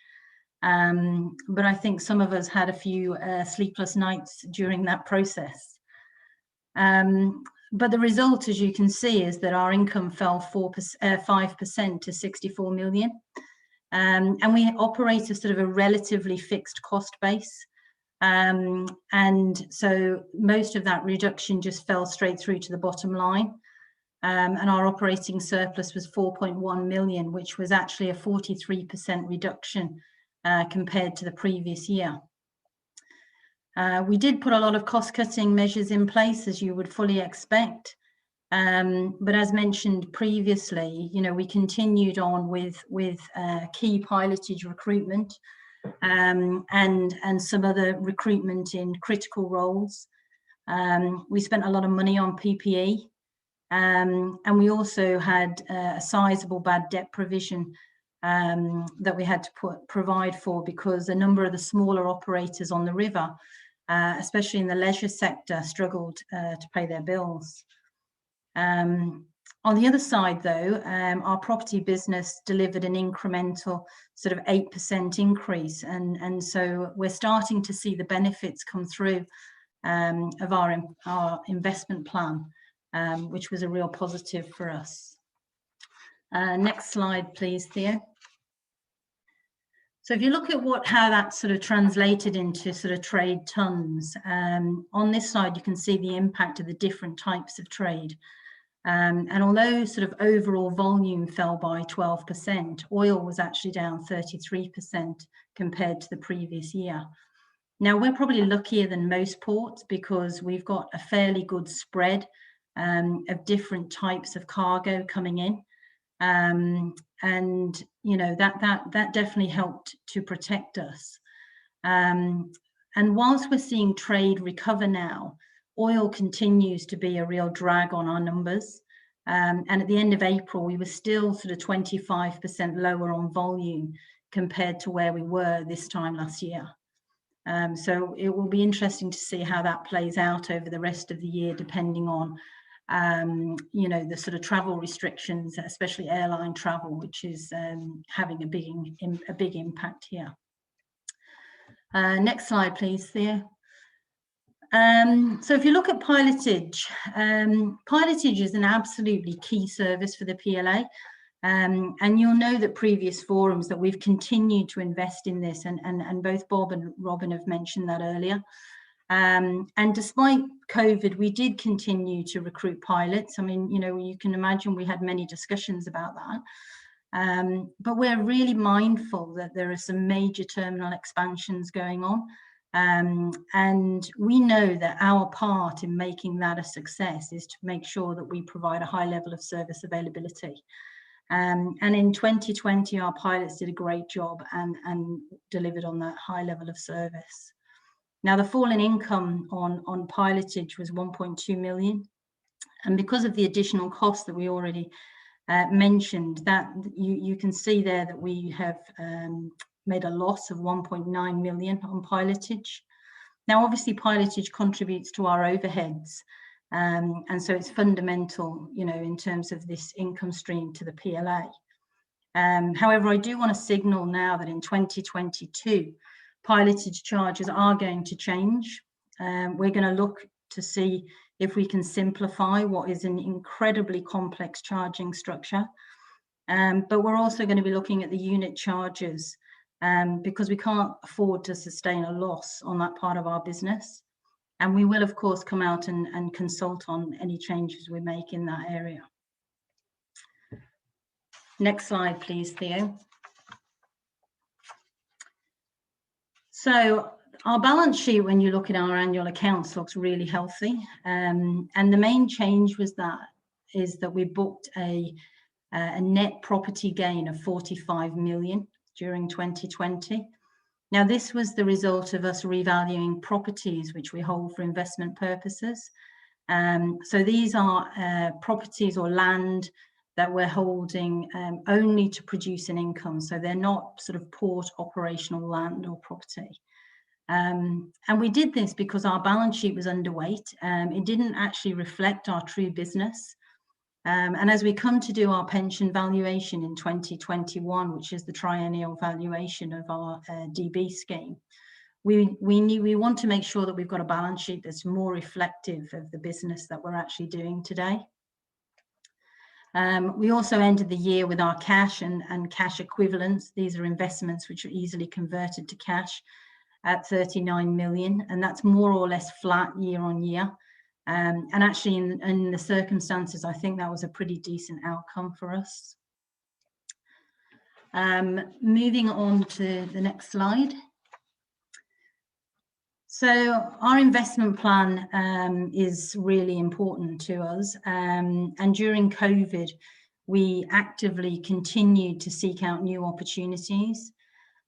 But I think some of us had a few sleepless nights during that process. But the result, as you can see, is that our income fell 5% to 64 million. And we operate a sort of a relatively fixed cost base. And so most of that reduction just fell straight through to the bottom line. And our operating surplus was 4.1 million, which was actually a 43% reduction compared to the previous year. We did put a lot of cost-cutting measures in place, as you would fully expect. But as mentioned previously, you know, we continued on with key pilotage recruitment and some other recruitment in critical roles. We spent a lot of money on PPE, and we also had a sizable bad debt provision that we had to provide for, because a number of the smaller operators on the river, especially in the leisure sector, struggled to pay their bills. On the other side, though, our property business delivered an incremental sort of 8% increase. And so we're starting to see the benefits come through of our investment plan, which was a real positive for us. Next slide, please, Theo. So if you look at how that sort of translated into sort of trade tons, on this slide, you can see the impact of the different types of trade. And although sort of overall volume fell by 12%, oil was actually down 33% compared to the previous year. Now, we're probably luckier than most ports because we've got a fairly good spread of different types of cargo coming in. And, you know, that definitely helped to protect us. And whilst we're seeing trade recover now, oil continues to be a real drag on our numbers. And at the end of April, we were still sort of 25% lower on volume compared to where we were this time last year. So it will be interesting to see how that plays out over the rest of the year, depending on, you know, the sort of travel restrictions, especially airline travel, which is having a big impact here. Next slide, please, Theo. So if you look at Pilotage, Pilotage is an absolutely key service for the PLA. And you'll know that previous forums that we've continued to invest in this, and both Bob and Robin have mentioned that earlier. And despite COVID, we did continue to recruit pilots. I mean, you know, you can imagine we had many discussions about that. But we're really mindful that there are some major terminal expansions going on. And we know that our part in making that a success is to make sure that we provide a high level of service availability. And in 2020, our pilots did a great job and delivered on that high level of service. Now, the fall in income on Pilotage was 1.2 million. And because of the additional costs that we already mentioned, that you can see there that we have made a loss of 1.9 million on Pilotage. Now, obviously, Pilotage contributes to our overheads. And so it's fundamental, you know, in terms of this income stream to the PLA. However, I do want to signal now that in 2022, Pilotage charges are going to change. We're going to look to see if we can simplify what is an incredibly complex charging structure. But we're also going to be looking at the unit charges because we can't afford to sustain a loss on that part of our business. And we will, of course, come out and consult on any changes we make in that area. Next slide, please, Theo. So our balance sheet, when you look at our annual accounts, looks really healthy. And the main change is that we booked a net property gain of 45 million during 2020. Now, this was the result of us revaluing properties which we hold for investment purposes. So these are properties or land that we're holding only to produce an income. So they're not sort of port operational land or property. And we did this because our balance sheet was underweight. It didn't actually reflect our true business. And as we come to do our pension valuation in 2021, which is the triennial valuation of our DB scheme, we want to make sure that we've got a balance sheet that's more reflective of the business that we're actually doing today. We also ended the year with our cash and cash equivalents. These are investments which are easily converted to cash at 39 million, and that's more or less flat year on year. And actually in the circumstances, I think that was a pretty decent outcome for us. Moving on to the next slide. So our investment plan is really important to us. And during COVID, we actively continued to seek out new opportunities.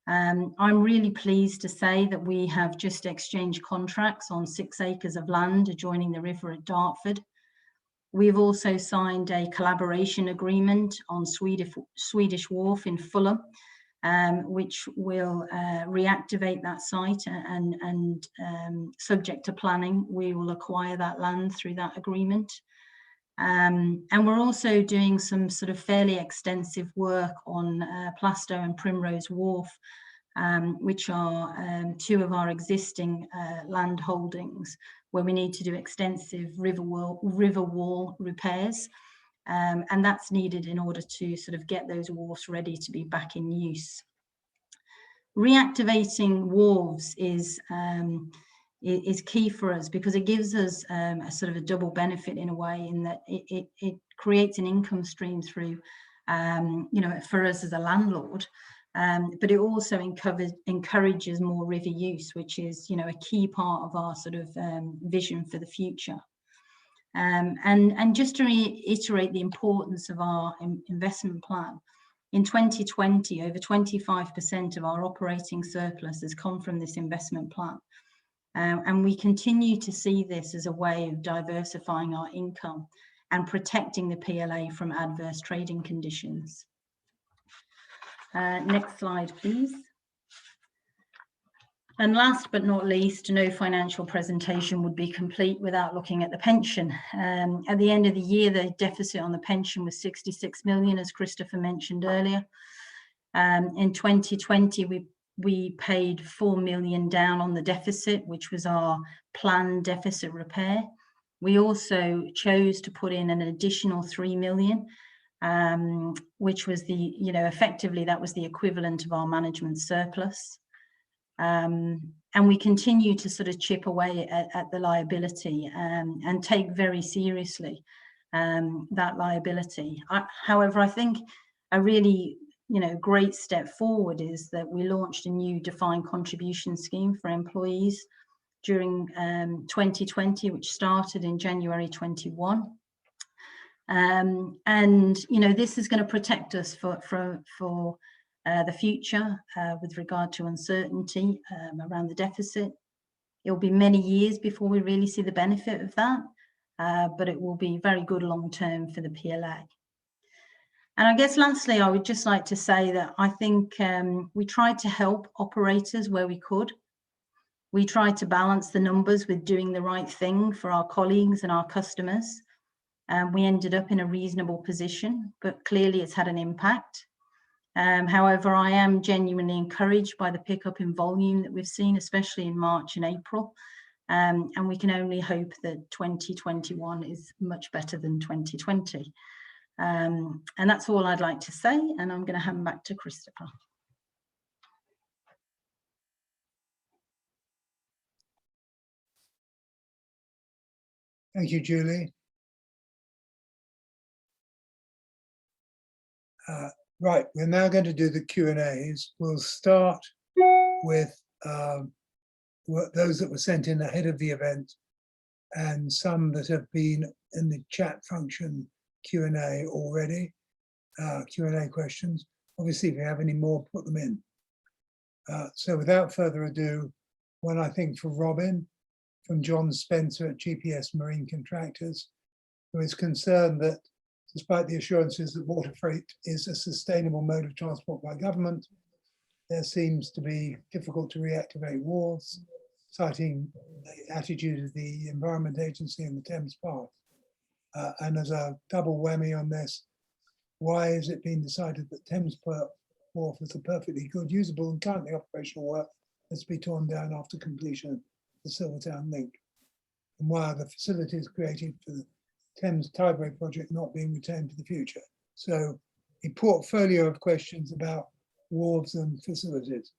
I'm really pleased to say that we have just exchanged contracts on 6 acres of land adjoining the river at Dartford. We've also signed a collaboration agreement on Swedish Wharf in Fulham, which will reactivate that site and subject to planning, we will acquire that land through that agreement. And we're also doing some sort of fairly extensive work on Plaistow and Primrose Wharf, which are 2 of our existing land holdings, where we need to do extensive river wall repairs. And that's needed in order to sort of get those wharfs ready to be back in use. Reactivating wharves is key for us because it gives us a sort of a double benefit in a way, in that it creates an income stream through, you know, for us as a landlord, but it also encourages more river use, which is, you know, a key part of our sort of vision for the future. And just to reiterate the importance of our investment plan, in 2020, over 25% of our operating surplus has come from this investment plan. And we continue to see this as a way of diversifying our income and protecting the PLA from adverse trading conditions. Next slide, please. And last but not least, no financial presentation would be complete without looking at the pension. At the end of the year, the deficit on the pension was 66 million, as Christopher mentioned earlier. In 2020, we paid 4 million down on the deficit, which was our planned deficit repair. We also chose to put in an additional 3 million, which was the, you know, effectively that was the equivalent of our management surplus. And we continue to sort of chip away at the liability and take very seriously that liability. However, I think a really, you know, great step forward is that we launched a new defined contribution scheme for employees during 2020, which started in January 21. And, you know, this is going to protect us for the future with regard to uncertainty around the deficit. It will be many years before we really see the benefit of that, but it will be very good long term for the PLA. And I guess lastly, I would just like to say that I think we tried to help operators where we could. We tried to balance the numbers with doing the right thing for our colleagues and our customers. We ended up in a reasonable position, but clearly it's had an impact. However, I am genuinely encouraged by the pickup in volume that we've seen, especially in March and April. And we can only hope that 2021 is much better than 2020. And that's all I'd like to say. And I'm going to hand back to Christopher. Thank you, Julie. Right, we're now going to do the Q&As. We'll start with those that were sent in ahead of the event and some that have been in the chat function Q&A already, Q&A questions. Obviously, if you have any more, put them in. So without further ado, one I think for Robin, from John Spencer at GPS Marine Contractors, who is concerned that despite the assurances that water freight is a sustainable mode of transport by government, there seems to be difficult to reactivate wharves, citing the attitude of the Environment Agency and the Thames Path. And as a double whammy on this, why has it been decided that Thames Wharf is a perfectly good, usable and currently operational work that's to be torn down after completion of the Silvertown Link? And why are the facilities created for the Thames Tideway project not being retained for the future? So a portfolio of questions about wharves and facilities.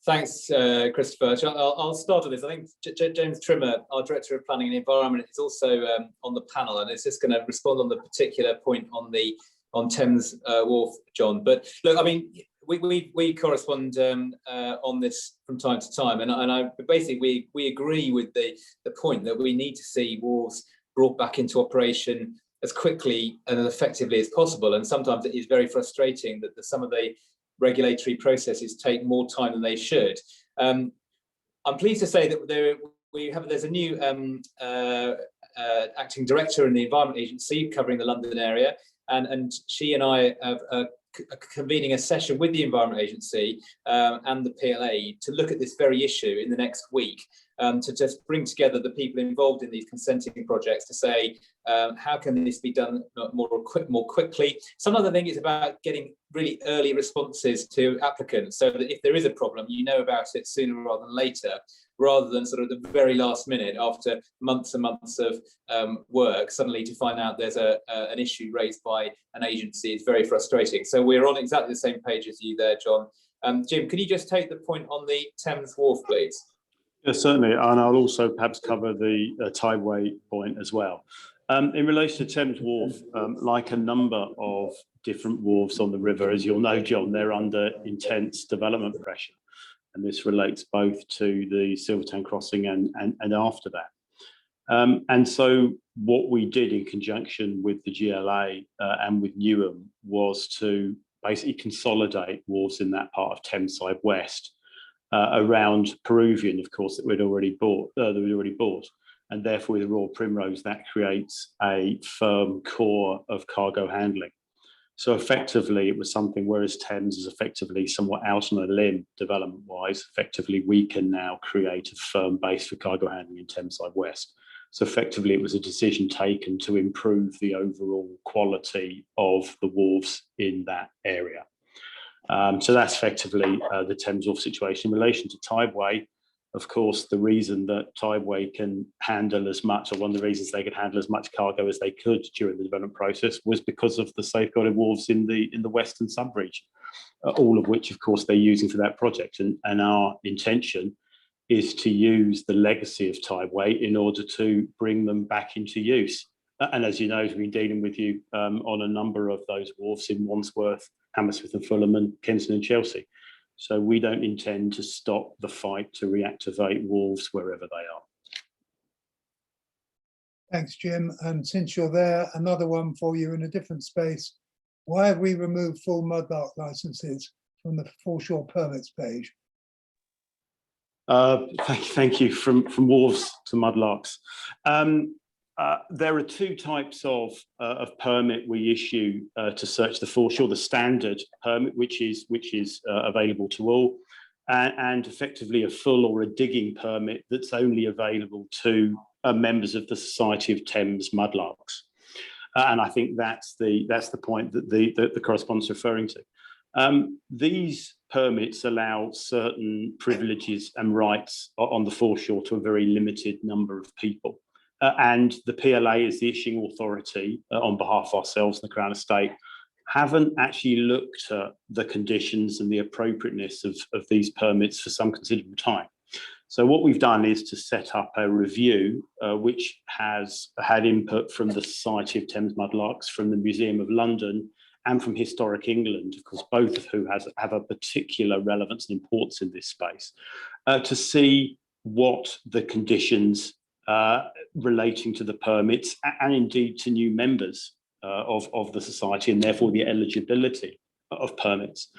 Thanks, Christopher. I'll start with this. I think James Trimmer, our Director of Planning and Environment, is also on the panel, and is just going to respond on the particular point on Thames Wharf, John. But look, I mean, we correspond on this from time to time, and basically we agree with the point that we need to see wharves brought back into operation as quickly and as effectively as possible. And sometimes it is very frustrating that some of the regulatory processes take more time than they should. I'm pleased to say that there's a new acting director in the Environment Agency covering the London area, and she and I are convening a session with the Environment Agency and the PLA to look at this very issue in the next week, to just bring together the people involved in these consenting projects to say, how can this be done more quickly? Some other thing is about getting really early responses to applicants, so that if there is a problem, you know about it sooner rather than later, rather than sort of the very last minute after months and months of work, suddenly to find out there's an issue raised by an agency is very frustrating. So we're on exactly the same page as you there, John. Jim, can you just take the point on the Thames Wharf, please? Yes, certainly, and I'll also perhaps cover the tideway point as well. In relation to Thames Wharf, like a number of different wharfs on the river, as you'll know, John, they're under intense development pressure. And this relates both to the Silvertown crossing and after that. And so what we did in conjunction with the GLA and with Newham was to basically consolidate wharves in that part of Thameside West around Peruvian, of course, that we'd already bought. And therefore, with the Royal Primrose, that creates a firm core of cargo handling. So effectively, it was something, whereas Thames is effectively somewhat out on a limb development-wise, effectively, we can now create a firm base for cargo handling in Thameside West. So effectively, it was a decision taken to improve the overall quality of the wharves in that area. So that's effectively the Thames Wharf situation. In relation to Tideway, of course, the reason that Tideway can handle as much, or one of the reasons they could handle as much cargo as they could during the development process, was because of the safeguarded wharves in the western sub-region, all of which, of course, they're using for that project. And our intention is to use the legacy of Tideway in order to bring them back into use. And as you know, we've been dealing with you on a number of those wharves in Wandsworth, Hammersmith and Fulham, and Kensington and Chelsea. So we don't intend to stop the fight to reactivate wharves wherever they are. Thanks, Jim. And since you're there, another one for you in a different space. Why have we removed full mudlark licenses from the foreshore permits page? Thank you. From wharves to mudlarks. There are two types of permit we issue to search the foreshore: the standard permit, which is available to all, and effectively a full or a digging permit that's only available to members of the Society of Thames Mudlarks. And I think that's the point that the correspondence is referring to. These permits allow certain privileges and rights on the foreshore to a very limited number of people. And the PLA, is the issuing authority on behalf of ourselves and the Crown Estate, haven't actually looked at the conditions and the appropriateness of these permits for some considerable time. So what we've done is to set up a review which has had input from the Society of Thames Mudlarks, from the Museum of London, and from Historic England, of course, both of whom have a particular relevance and importance in this space, to see what the conditions relating to the permits and indeed to new members of the society, and therefore the eligibility of permits.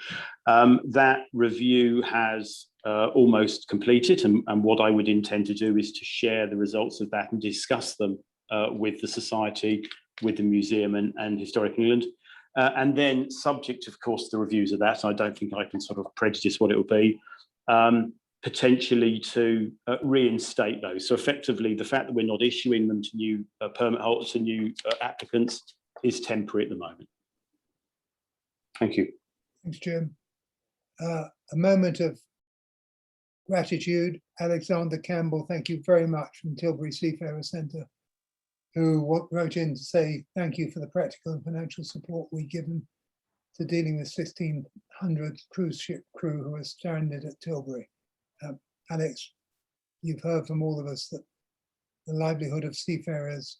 That review has almost completed, and what I would intend to do is to share the results of that and discuss them with the society, with the museum and Historic England. And then, subject, of course, to the reviews of that, I don't think I can sort of prejudice what it will be, potentially to reinstate those. So effectively, the fact that we're not issuing them to new permit holders, to new applicants, is temporary at the moment. Thank you. Thanks, Jim. A moment of gratitude. Alexander Campbell, thank you very much, from Tilbury Seafarer Centre, who wrote in to say thank you for the practical and financial support we've given to dealing with 1,600 cruise ship crew who are stranded at Tilbury. Alex, you've heard from all of us that the livelihood of seafarers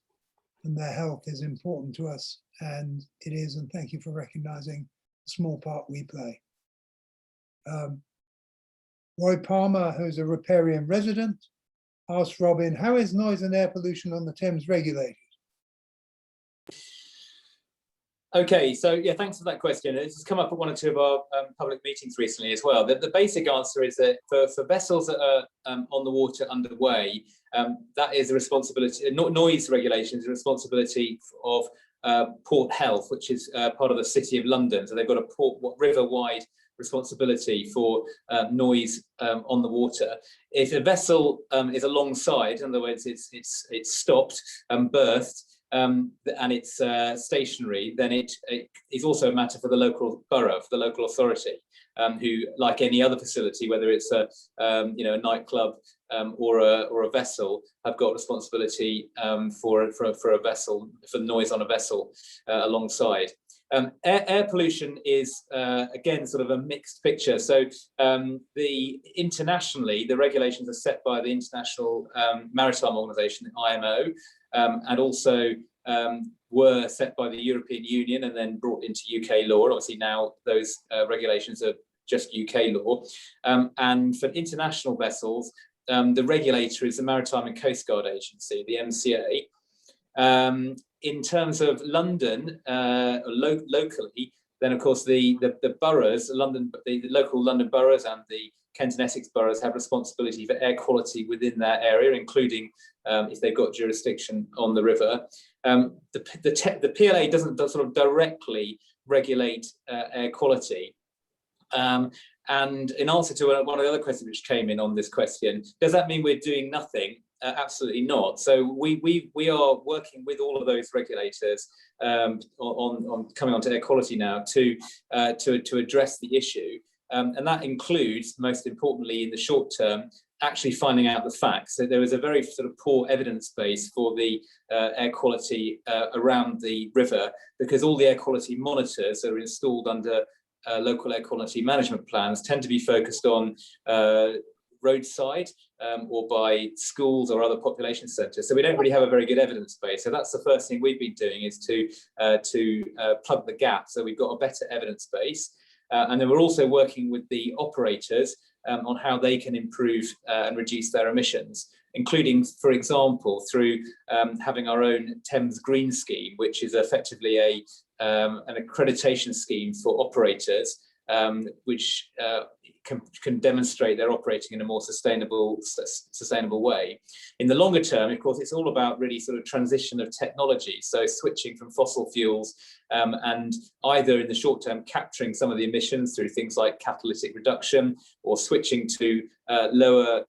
and their health is important to us, and it is, and thank you for recognising the small part we play. Roy Palmer, who's a riparian resident, asked Robin, how is noise and air pollution on the Thames regulated? Okay, so yeah, thanks for that question. This has come up at one or two of our public meetings recently as well. The basic answer is that for vessels that are on the water underway, that is a responsibility. Noise regulation is a responsibility of Port Health, which is part of the City of London. So they've got a river-wide responsibility for noise on the water. If a vessel is alongside, in other words, it's stopped and berthed, and it's stationary, then it is also a matter for the local borough, for the local authority, who, like any other facility, whether it's a nightclub or a vessel, have got responsibility for a vessel, for noise on a vessel alongside. Air pollution is again sort of a mixed picture. So internationally, the regulations are set by the International Maritime Organization, IMO, and also were set by the European Union and then brought into UK law. Obviously now those regulations are just UK law. And for international vessels, the regulator is the Maritime and Coast Guard Agency, the MCA. In terms of London, locally, then of course the boroughs, the local London boroughs and the Kent and Essex boroughs have responsibility for air quality within their area, including if they've got jurisdiction on the river. The PLA doesn't sort of directly regulate air quality. And in answer to one of the other questions which came in on this question, does that mean we're doing nothing? Absolutely not. So we are working with all of those regulators on coming on to air quality now to address the issue. And that includes, most importantly, in the short term, actually finding out the facts. So there is a very sort of poor evidence base for the air quality around the river, because all the air quality monitors that are installed under local air quality management plans tend to be focused on roadside or by schools or other population centres. So we don't really have a very good evidence base. So that's the first thing we've been doing, is to plug the gap. So we've got a better evidence base. And then we're also working with the operators on how they can improve and reduce their emissions, including, for example, through having our own Thames Green scheme, which is effectively an accreditation scheme for operators, which can demonstrate they're operating in a more sustainable way. In the longer term, of course, it's all about really sort of transition of technology. So switching from fossil fuels and either in the short term capturing some of the emissions through things like catalytic reduction, or switching to lower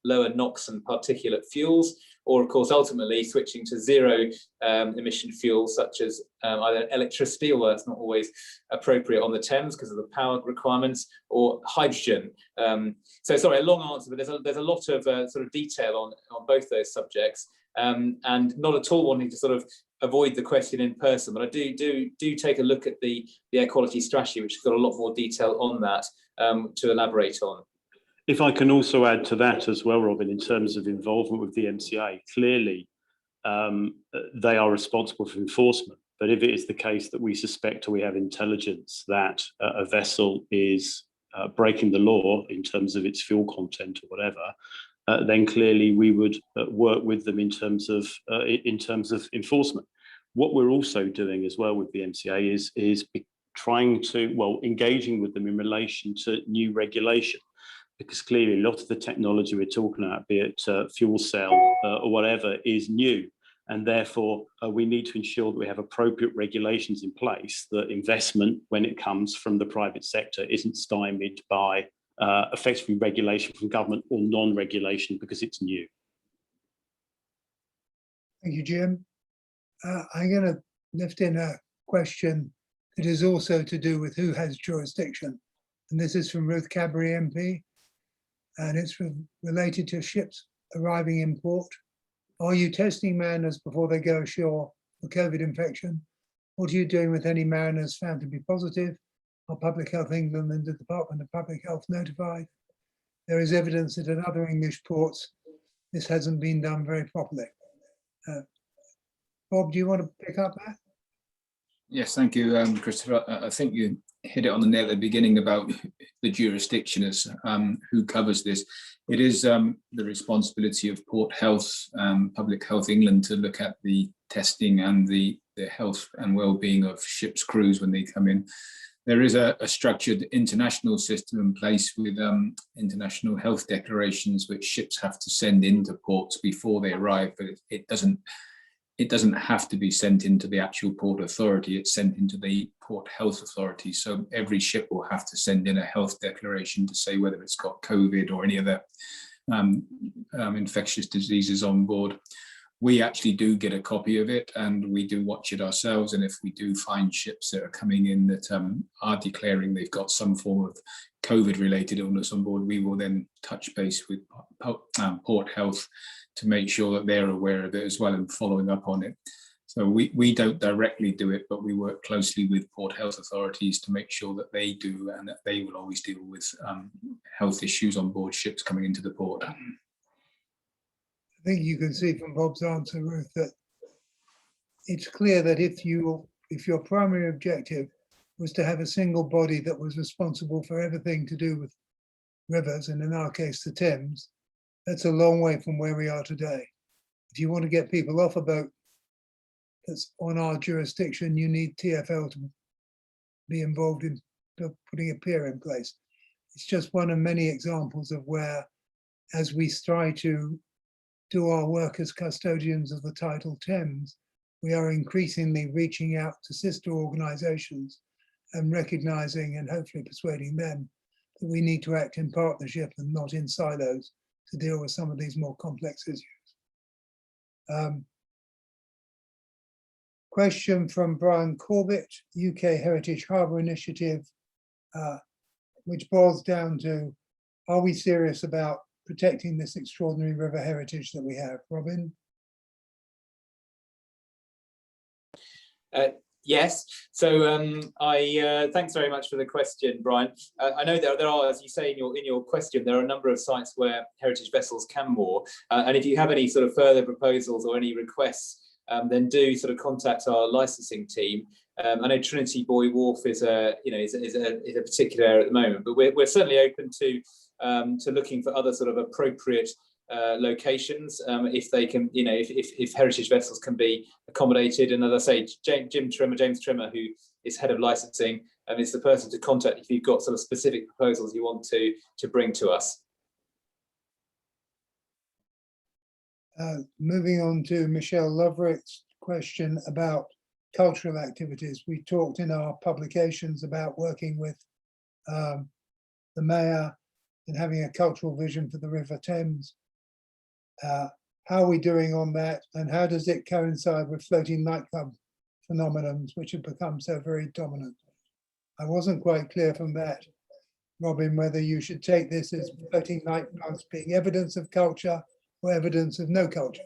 NOx and particulate fuels, or of course ultimately switching to zero emission fuels such as either electricity, although that's not always appropriate on the Thames because of the power requirements, or hydrogen. So sorry, a long answer, but there's a lot of sort of detail on both those subjects, and not at all wanting to sort of avoid the question in person, but I do take a look at the air quality strategy, which has got a lot more detail on that to elaborate on. If I can also add to that as well, Robin, in terms of involvement with the MCA, clearly they are responsible for enforcement. But if it is the case that we suspect or we have intelligence that a vessel is breaking the law in terms of its fuel content or whatever, then clearly we would work with them in terms of enforcement. What we're also doing as well with the MCA is trying to, well, engaging with them in relation to new regulation. Because clearly a lot of the technology we're talking about, be it fuel cell or whatever, is new. And therefore, we need to ensure that we have appropriate regulations in place, that investment, when it comes from the private sector, isn't stymied by effectively regulation from government or non-regulation because it's new. Thank you, Jim. I'm going to lift in a question that is also to do with who has jurisdiction. And this is from Ruth Cadbury MP. And it's related to ships arriving in port. Are you testing mariners before they go ashore for COVID infection? What are you doing with any mariners found to be positive? Are Public Health England and the Department of Public Health notified? There is evidence that at other English ports, this hasn't been done very properly. Bob, do you want to pick up that? Yes, thank you, Christopher. I think you hit it on the nail at the beginning about the jurisdiction as who covers this. It is the responsibility of Port Health, Public Health England, to look at the testing and the health and well-being of ships' crews when they come in. There is a structured international system in place with international health declarations which ships have to send into ports before they arrive, but it doesn't have to be sent into the actual port authority, it's sent into the port health authority. So every ship will have to send in a health declaration to say whether it's got COVID or any other infectious diseases on board. We actually do get a copy of it and we do watch it ourselves. And if we do find ships that are coming in that are declaring they've got some form of COVID related illness on board, we will then touch base with Port Health to make sure that they're aware of it as well and following up on it. So we don't directly do it, but we work closely with port health authorities to make sure that they do and that they will always deal with health issues on board ships coming into the port. I think you can see from Bob's answer, Ruth, that it's clear that if your primary objective was to have a single body that was responsible for everything to do with rivers, and in our case, the Thames, that's a long way from where we are today. If you want to get people off a boat that's on our jurisdiction, you need TfL to be involved in putting a pier in place. It's just one of many examples of where, as we try to do our work as custodians of the tidal Thames, we are increasingly reaching out to sister organisations and recognising and hopefully persuading them that we need to act in partnership and not in silos to deal with some of these more complex issues. Question from Brian Corbett, UK Heritage Harbour Initiative, which boils down to, are we serious about protecting this extraordinary river heritage that we have? Robin? Yes. So thanks very much for the question, Brian. I know there are, as you say in your question, there are a number of sites where heritage vessels can moor, and if you have any sort of further proposals or any requests, then do sort of contact our licensing team. I know Trinity Buoy Wharf is a particular area at the moment, but we're certainly open to looking for other sort of appropriate locations if they can, if heritage vessels can be accommodated. And as I say, James Trimmer, who is head of licensing, is the person to contact if you've got sort of specific proposals you want to bring to us. Moving on to Michelle Loverick's question about cultural activities. We talked in our publications about working with the mayor and having a cultural vision for the River Thames. How are we doing on that, and how does it coincide with floating nightclub phenomenons, which have become so very dominant? I wasn't quite clear from that, Robin, whether you should take this as floating nightclubs being evidence of culture or evidence of no culture.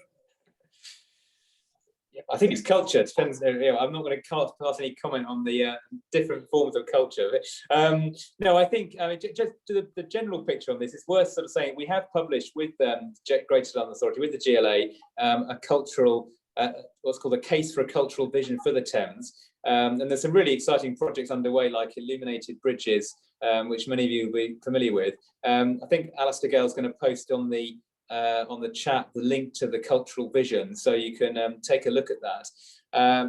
Yeah, I think it's culture. It depends. I'm not going to pass any comment on the different forms of culture. No, I think just to the general picture on this, it's worth sort of saying we have published with Greater London Authority, with the GLA, a cultural, what's called a case for a cultural vision for the Thames. And there's some really exciting projects underway, like illuminated bridges, which many of you will be familiar with. I think Alistair Gale's going to post on the chat the link to the cultural vision, so you can take a look at that.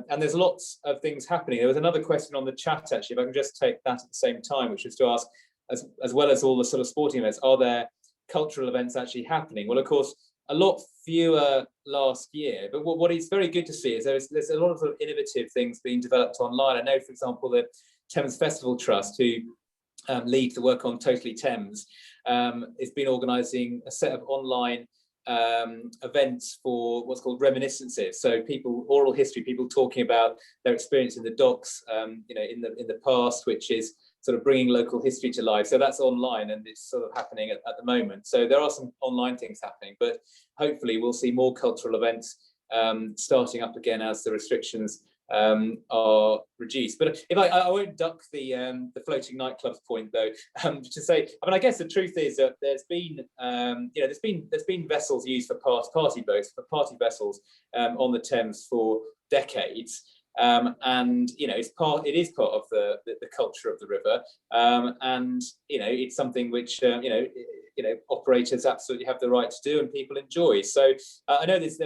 And there's lots of things happening. There was another question on the chat, actually, if I can just take that at the same time, which was to ask, as well as all the sort of sporting events, are there cultural events actually happening? Well, of course, a lot fewer last year, but what is very good to see is there's a lot of, sort of innovative things being developed online. I know, for example, the Thames Festival Trust, who leads the work on Totally Thames, has been organising a set of online events for what's called reminiscences. So people, oral history, people talking about their experience in the docks, in the past, which is sort of bringing local history to life. So that's online, and it's sort of happening at the moment. So there are some online things happening, but hopefully we'll see more cultural events starting up again as the restrictions are reduced. But if I won't duck the floating nightclubs point, though, to say, I mean, I guess the truth is that there's been vessels used for party boats, for party vessels on the Thames for decades. And it is part of the culture of the river, and it's something which operators absolutely have the right to do and people enjoy. So I know there's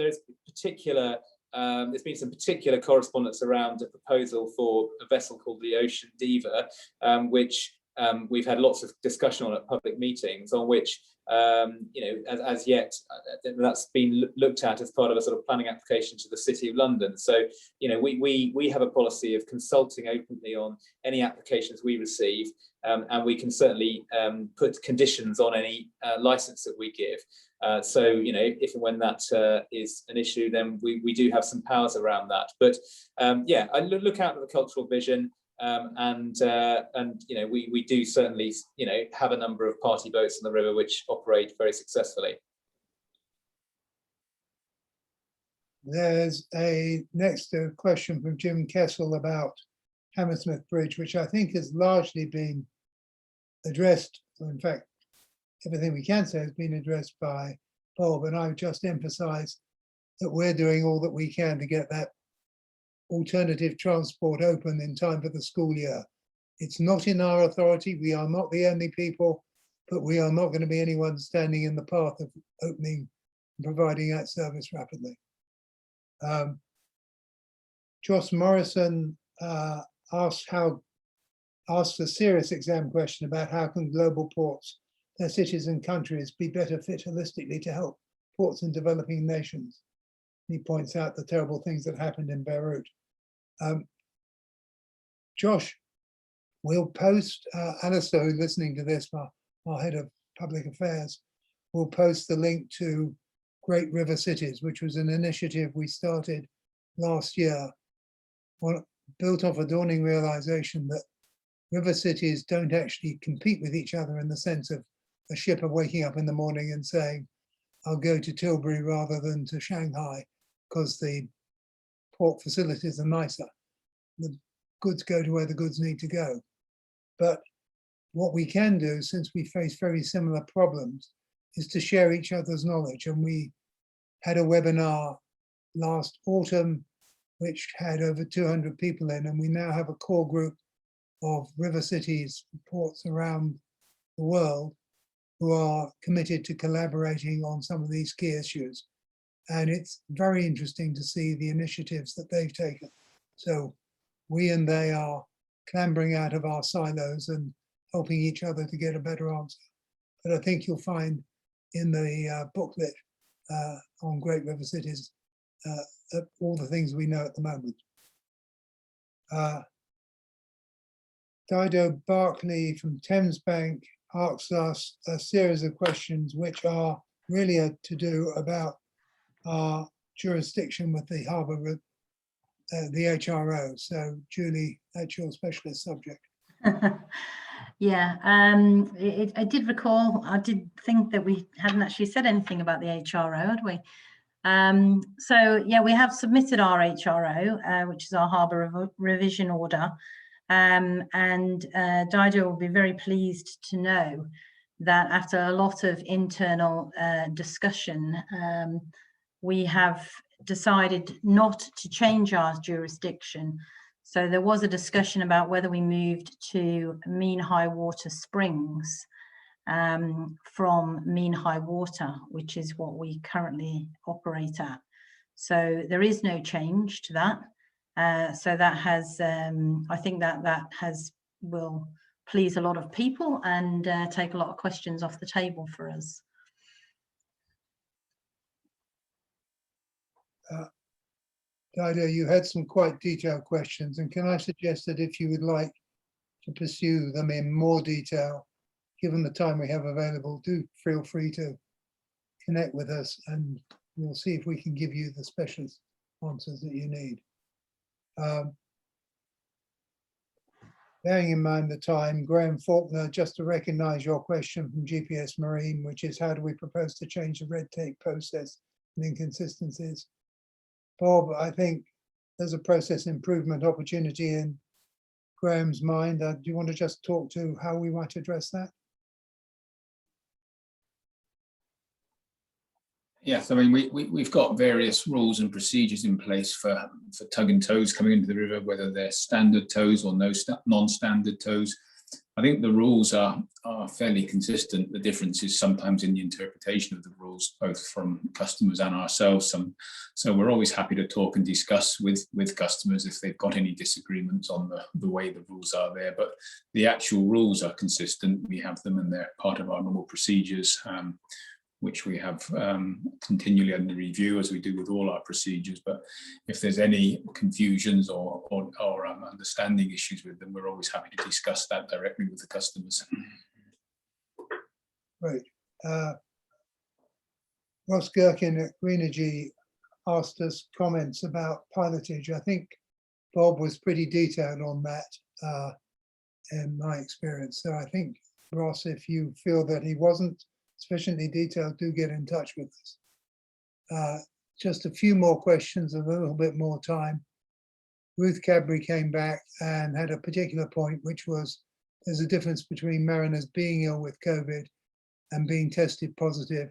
particular. There's been some particular correspondence around a proposal for a vessel called the Ocean Diva, which we've had lots of discussion on at public meetings, on which as yet that's been looked at as part of a sort of planning application to the City of London. So we have a policy of consulting openly on any applications we receive, and we can certainly put conditions on any license that we give. So if and when that is an issue, then we do have some powers around that. But I look out for the cultural vision. And we do certainly have a number of party boats on the river which operate very successfully. There's a next question from Jim Kessel about Hammersmith Bridge, which I think has largely been addressed. In fact, everything we can say has been addressed by Bob, and I would just emphasize that we're doing all that we can to get that alternative transport open in time for the school year. It's not in our authority. We are not the only people, but we are not going to be anyone standing in the path of opening and providing that service rapidly. Joss Morrison asked a serious exam question about how can global ports, their cities and countries be better fit holistically to help ports in developing nations. He points out the terrible things that happened in Beirut. Josh, we'll post, Alistair, who's listening to this, our head of public affairs, will post the link to Great River Cities, which was an initiative we started last year, built off a dawning realization that river cities don't actually compete with each other in the sense of a shipper waking up in the morning and saying, I'll go to Tilbury rather than to Shanghai because the port facilities are nicer. The goods go to where the goods need to go. But what we can do, since we face very similar problems, is to share each other's knowledge. And we had a webinar last autumn, which had over 200 people in, and we now have a core group of river cities, ports around the world, who are committed to collaborating on some of these key issues. And it's very interesting to see the initiatives that they've taken. So we and they are clambering out of our silos and helping each other to get a better answer. But I think you'll find in the booklet on Great River Cities all the things we know at the moment. Dido Barkley from Thames Bank asks us a series of questions which are really to do about our jurisdiction with the harbour, the HRO. So Julie, that's your specialist subject. Yeah, I did recall, I did think that we hadn't actually said anything about the HRO, had we? So yeah, we have submitted our HRO, which is our harbour revision order. And Dido will be very pleased to know that after a lot of internal discussion, we have decided not to change our jurisdiction. So there was a discussion about whether we moved to mean high water springs from mean high water, which is what we currently operate at. So there is no change to that. So that has, I think that will please a lot of people and take a lot of questions off the table for us. Dido, you had some quite detailed questions, and can I suggest that if you would like to pursue them in more detail, given the time we have available, do feel free to connect with us and we'll see if we can give you the specialist answers that you need. Bearing in mind the time, Graham Faulkner, just to recognise your question from GPS Marine, which is how do we propose to change the red tape process and inconsistencies? Bob, I think there's a process improvement opportunity in Graham's mind. Do you want to just talk to how we might address that? Yes, I mean, we've got various rules and procedures in place for tug and tows coming into the river, whether they're standard tows or non-standard tows. I think the rules are fairly consistent. The difference is sometimes in the interpretation of the rules, both from customers and ourselves. So we're always happy to talk and discuss with customers if they've got any disagreements on the way the rules are there. But the actual rules are consistent. We have them and they're part of our normal procedures, which we have continually under review, as we do with all our procedures. But if there's any confusions or understanding issues with them, we're always happy to discuss that directly with the customers. Right. Ross Gherkin at Greenergy asked us comments about pilotage. I think Bob was pretty detailed on that in my experience. So I think, Ross, if you feel that he wasn't sufficiently detailed, do get in touch with us. Just a few more questions, a little bit more time. Ruth Cadbury came back and had a particular point, which was there's a difference between mariners being ill with COVID and being tested positive.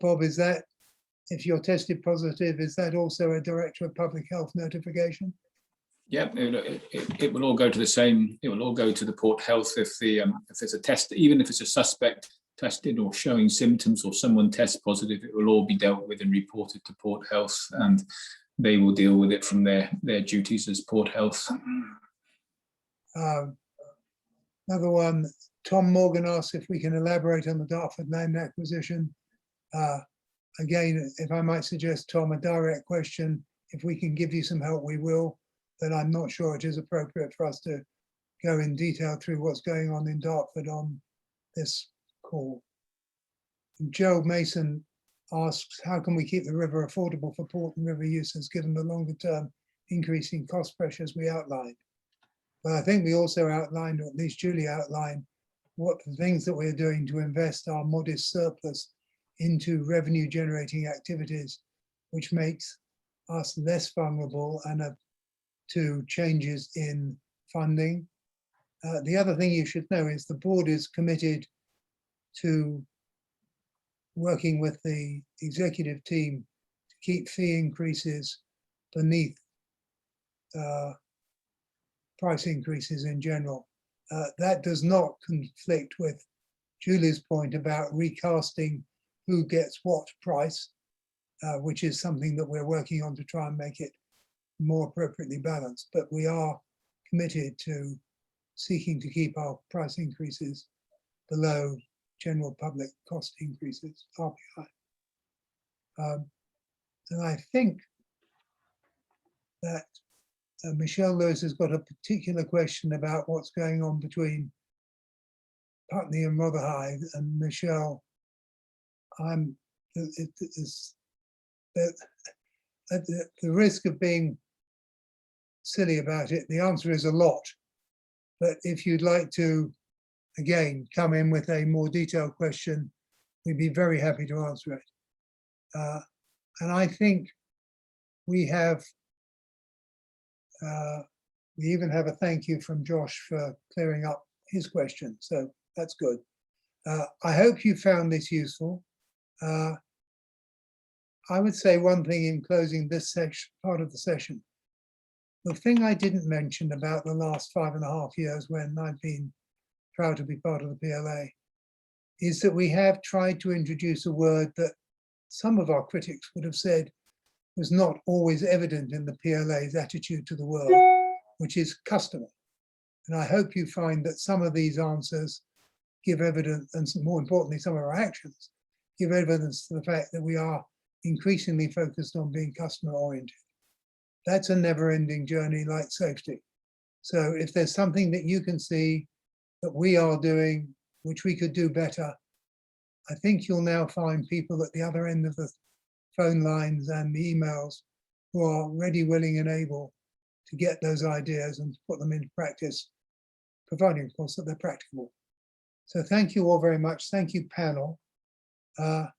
Bob, is that if you're tested positive, is that also a Director of Public Health notification? Yeah, it will all go to the same. It will all go to the Port Health if there's a test, even if it's a suspect tested or showing symptoms, or someone tests positive, it will all be dealt with and reported to Port Health, and they will deal with it from their duties as Port Health. Another one, Tom Morgan asks if we can elaborate on the Dartford land acquisition. Again, if I might suggest, Tom, a direct question, if we can give you some help, we will. Then I'm not sure it is appropriate for us to go in detail through what's going on in Dartford on this call. And Joe Mason asks, how can we keep the river affordable for port and river users given the longer term increasing cost pressures we outlined? Well, I think we also outlined, or at least Julie outlined, what the things that we're doing to invest our modest surplus into revenue generating activities, which makes us less vulnerable and to changes in funding. The other thing you should know is the board is committed to working with the executive team to keep fee increases beneath price increases in general. That does not conflict with Julie's point about recasting who gets what price, which is something that we're working on to try and make it more appropriately balanced. But we are committed to seeking to keep our price increases below general public cost increases, RPI. And I think that Michelle Lewis has got a particular question about what's going on between Putney and Rotherhithe. And Michelle, at the risk of being silly about it, the answer is a lot. But if you'd like to, again, come in with a more detailed question, we'd be very happy to answer it. And I think we have, we even have a thank you from Josh for clearing up his question. So that's good. I hope you found this useful. I would say one thing in closing this section, part of the session. The thing I didn't mention about the last 5.5 years when I've been proud to be part of the PLA is that we have tried to introduce a word that some of our critics would have said was not always evident in the PLA's attitude to the world, which is customer. And I hope you find that some of these answers give evidence, and more importantly, some of our actions give evidence to the fact that we are increasingly focused on being customer oriented. That's a never-ending journey like safety. So if there's something that you can see that we are doing, which we could do better, I think you'll now find people at the other end of the phone lines and the emails who are ready, willing, and able to get those ideas and put them into practice, providing, of course, that they're practicable. So thank you all very much. Thank you, panel. And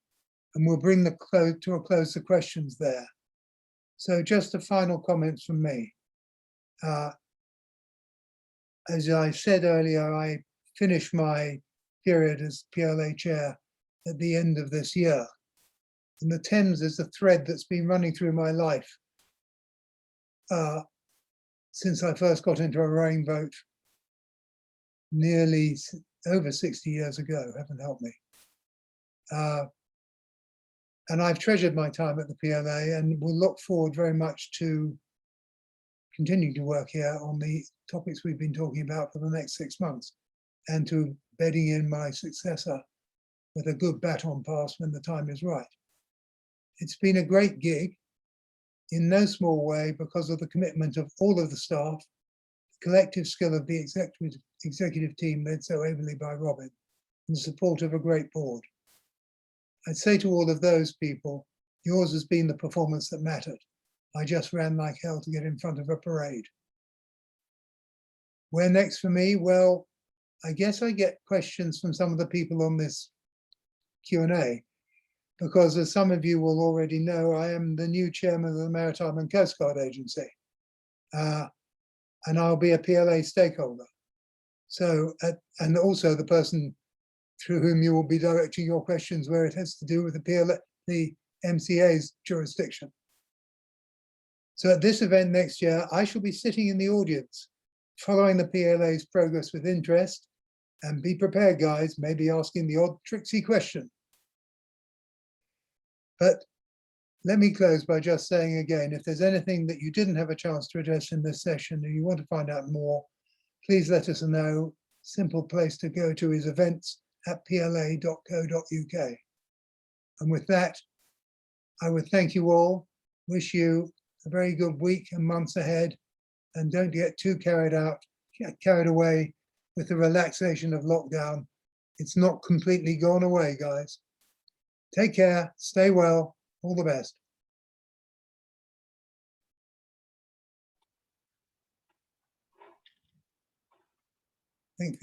we'll bring the close the questions there. So just a final comment from me. As I said earlier, I finish my period as PLA chair at the end of this year. And the Thames is a thread that's been running through my life since I first got into a rowing boat nearly over 60 years ago, heaven help me. And I've treasured my time at the PLA and will look forward very much to continuing to work here on the topics we've been talking about for the next 6 months and to bedding in my successor with a good baton pass when the time is right. It's been a great gig in no small way because of the commitment of all of the staff, the collective skill of the executive team led so ably by Robin, and the support of a great board. I'd say to all of those people, yours has been the performance that mattered. I just ran like hell to get in front of a parade. Where next for me? Well, I guess I get questions from some of the people on this Q&A, because as some of you will already know, I am the new chairman of the Maritime and Coast Guard Agency, and I'll be a PLA stakeholder. So, and also the person through whom you will be directing your questions where it has to do with the PLA, the MCA's jurisdiction. So at this event next year, I shall be sitting in the audience, following the PLA's progress with interest, and be prepared, guys, maybe asking the odd tricksy question. But let me close by just saying again, if there's anything that you didn't have a chance to address in this session and you want to find out more, please let us know. Simple place to go to is events@pla.co.uk. And with that, I would thank you all, wish you a very good week and months ahead, and don't get too carried away with the relaxation of lockdown. It's not completely gone away, guys. Take care, stay well, all the best. Thank you.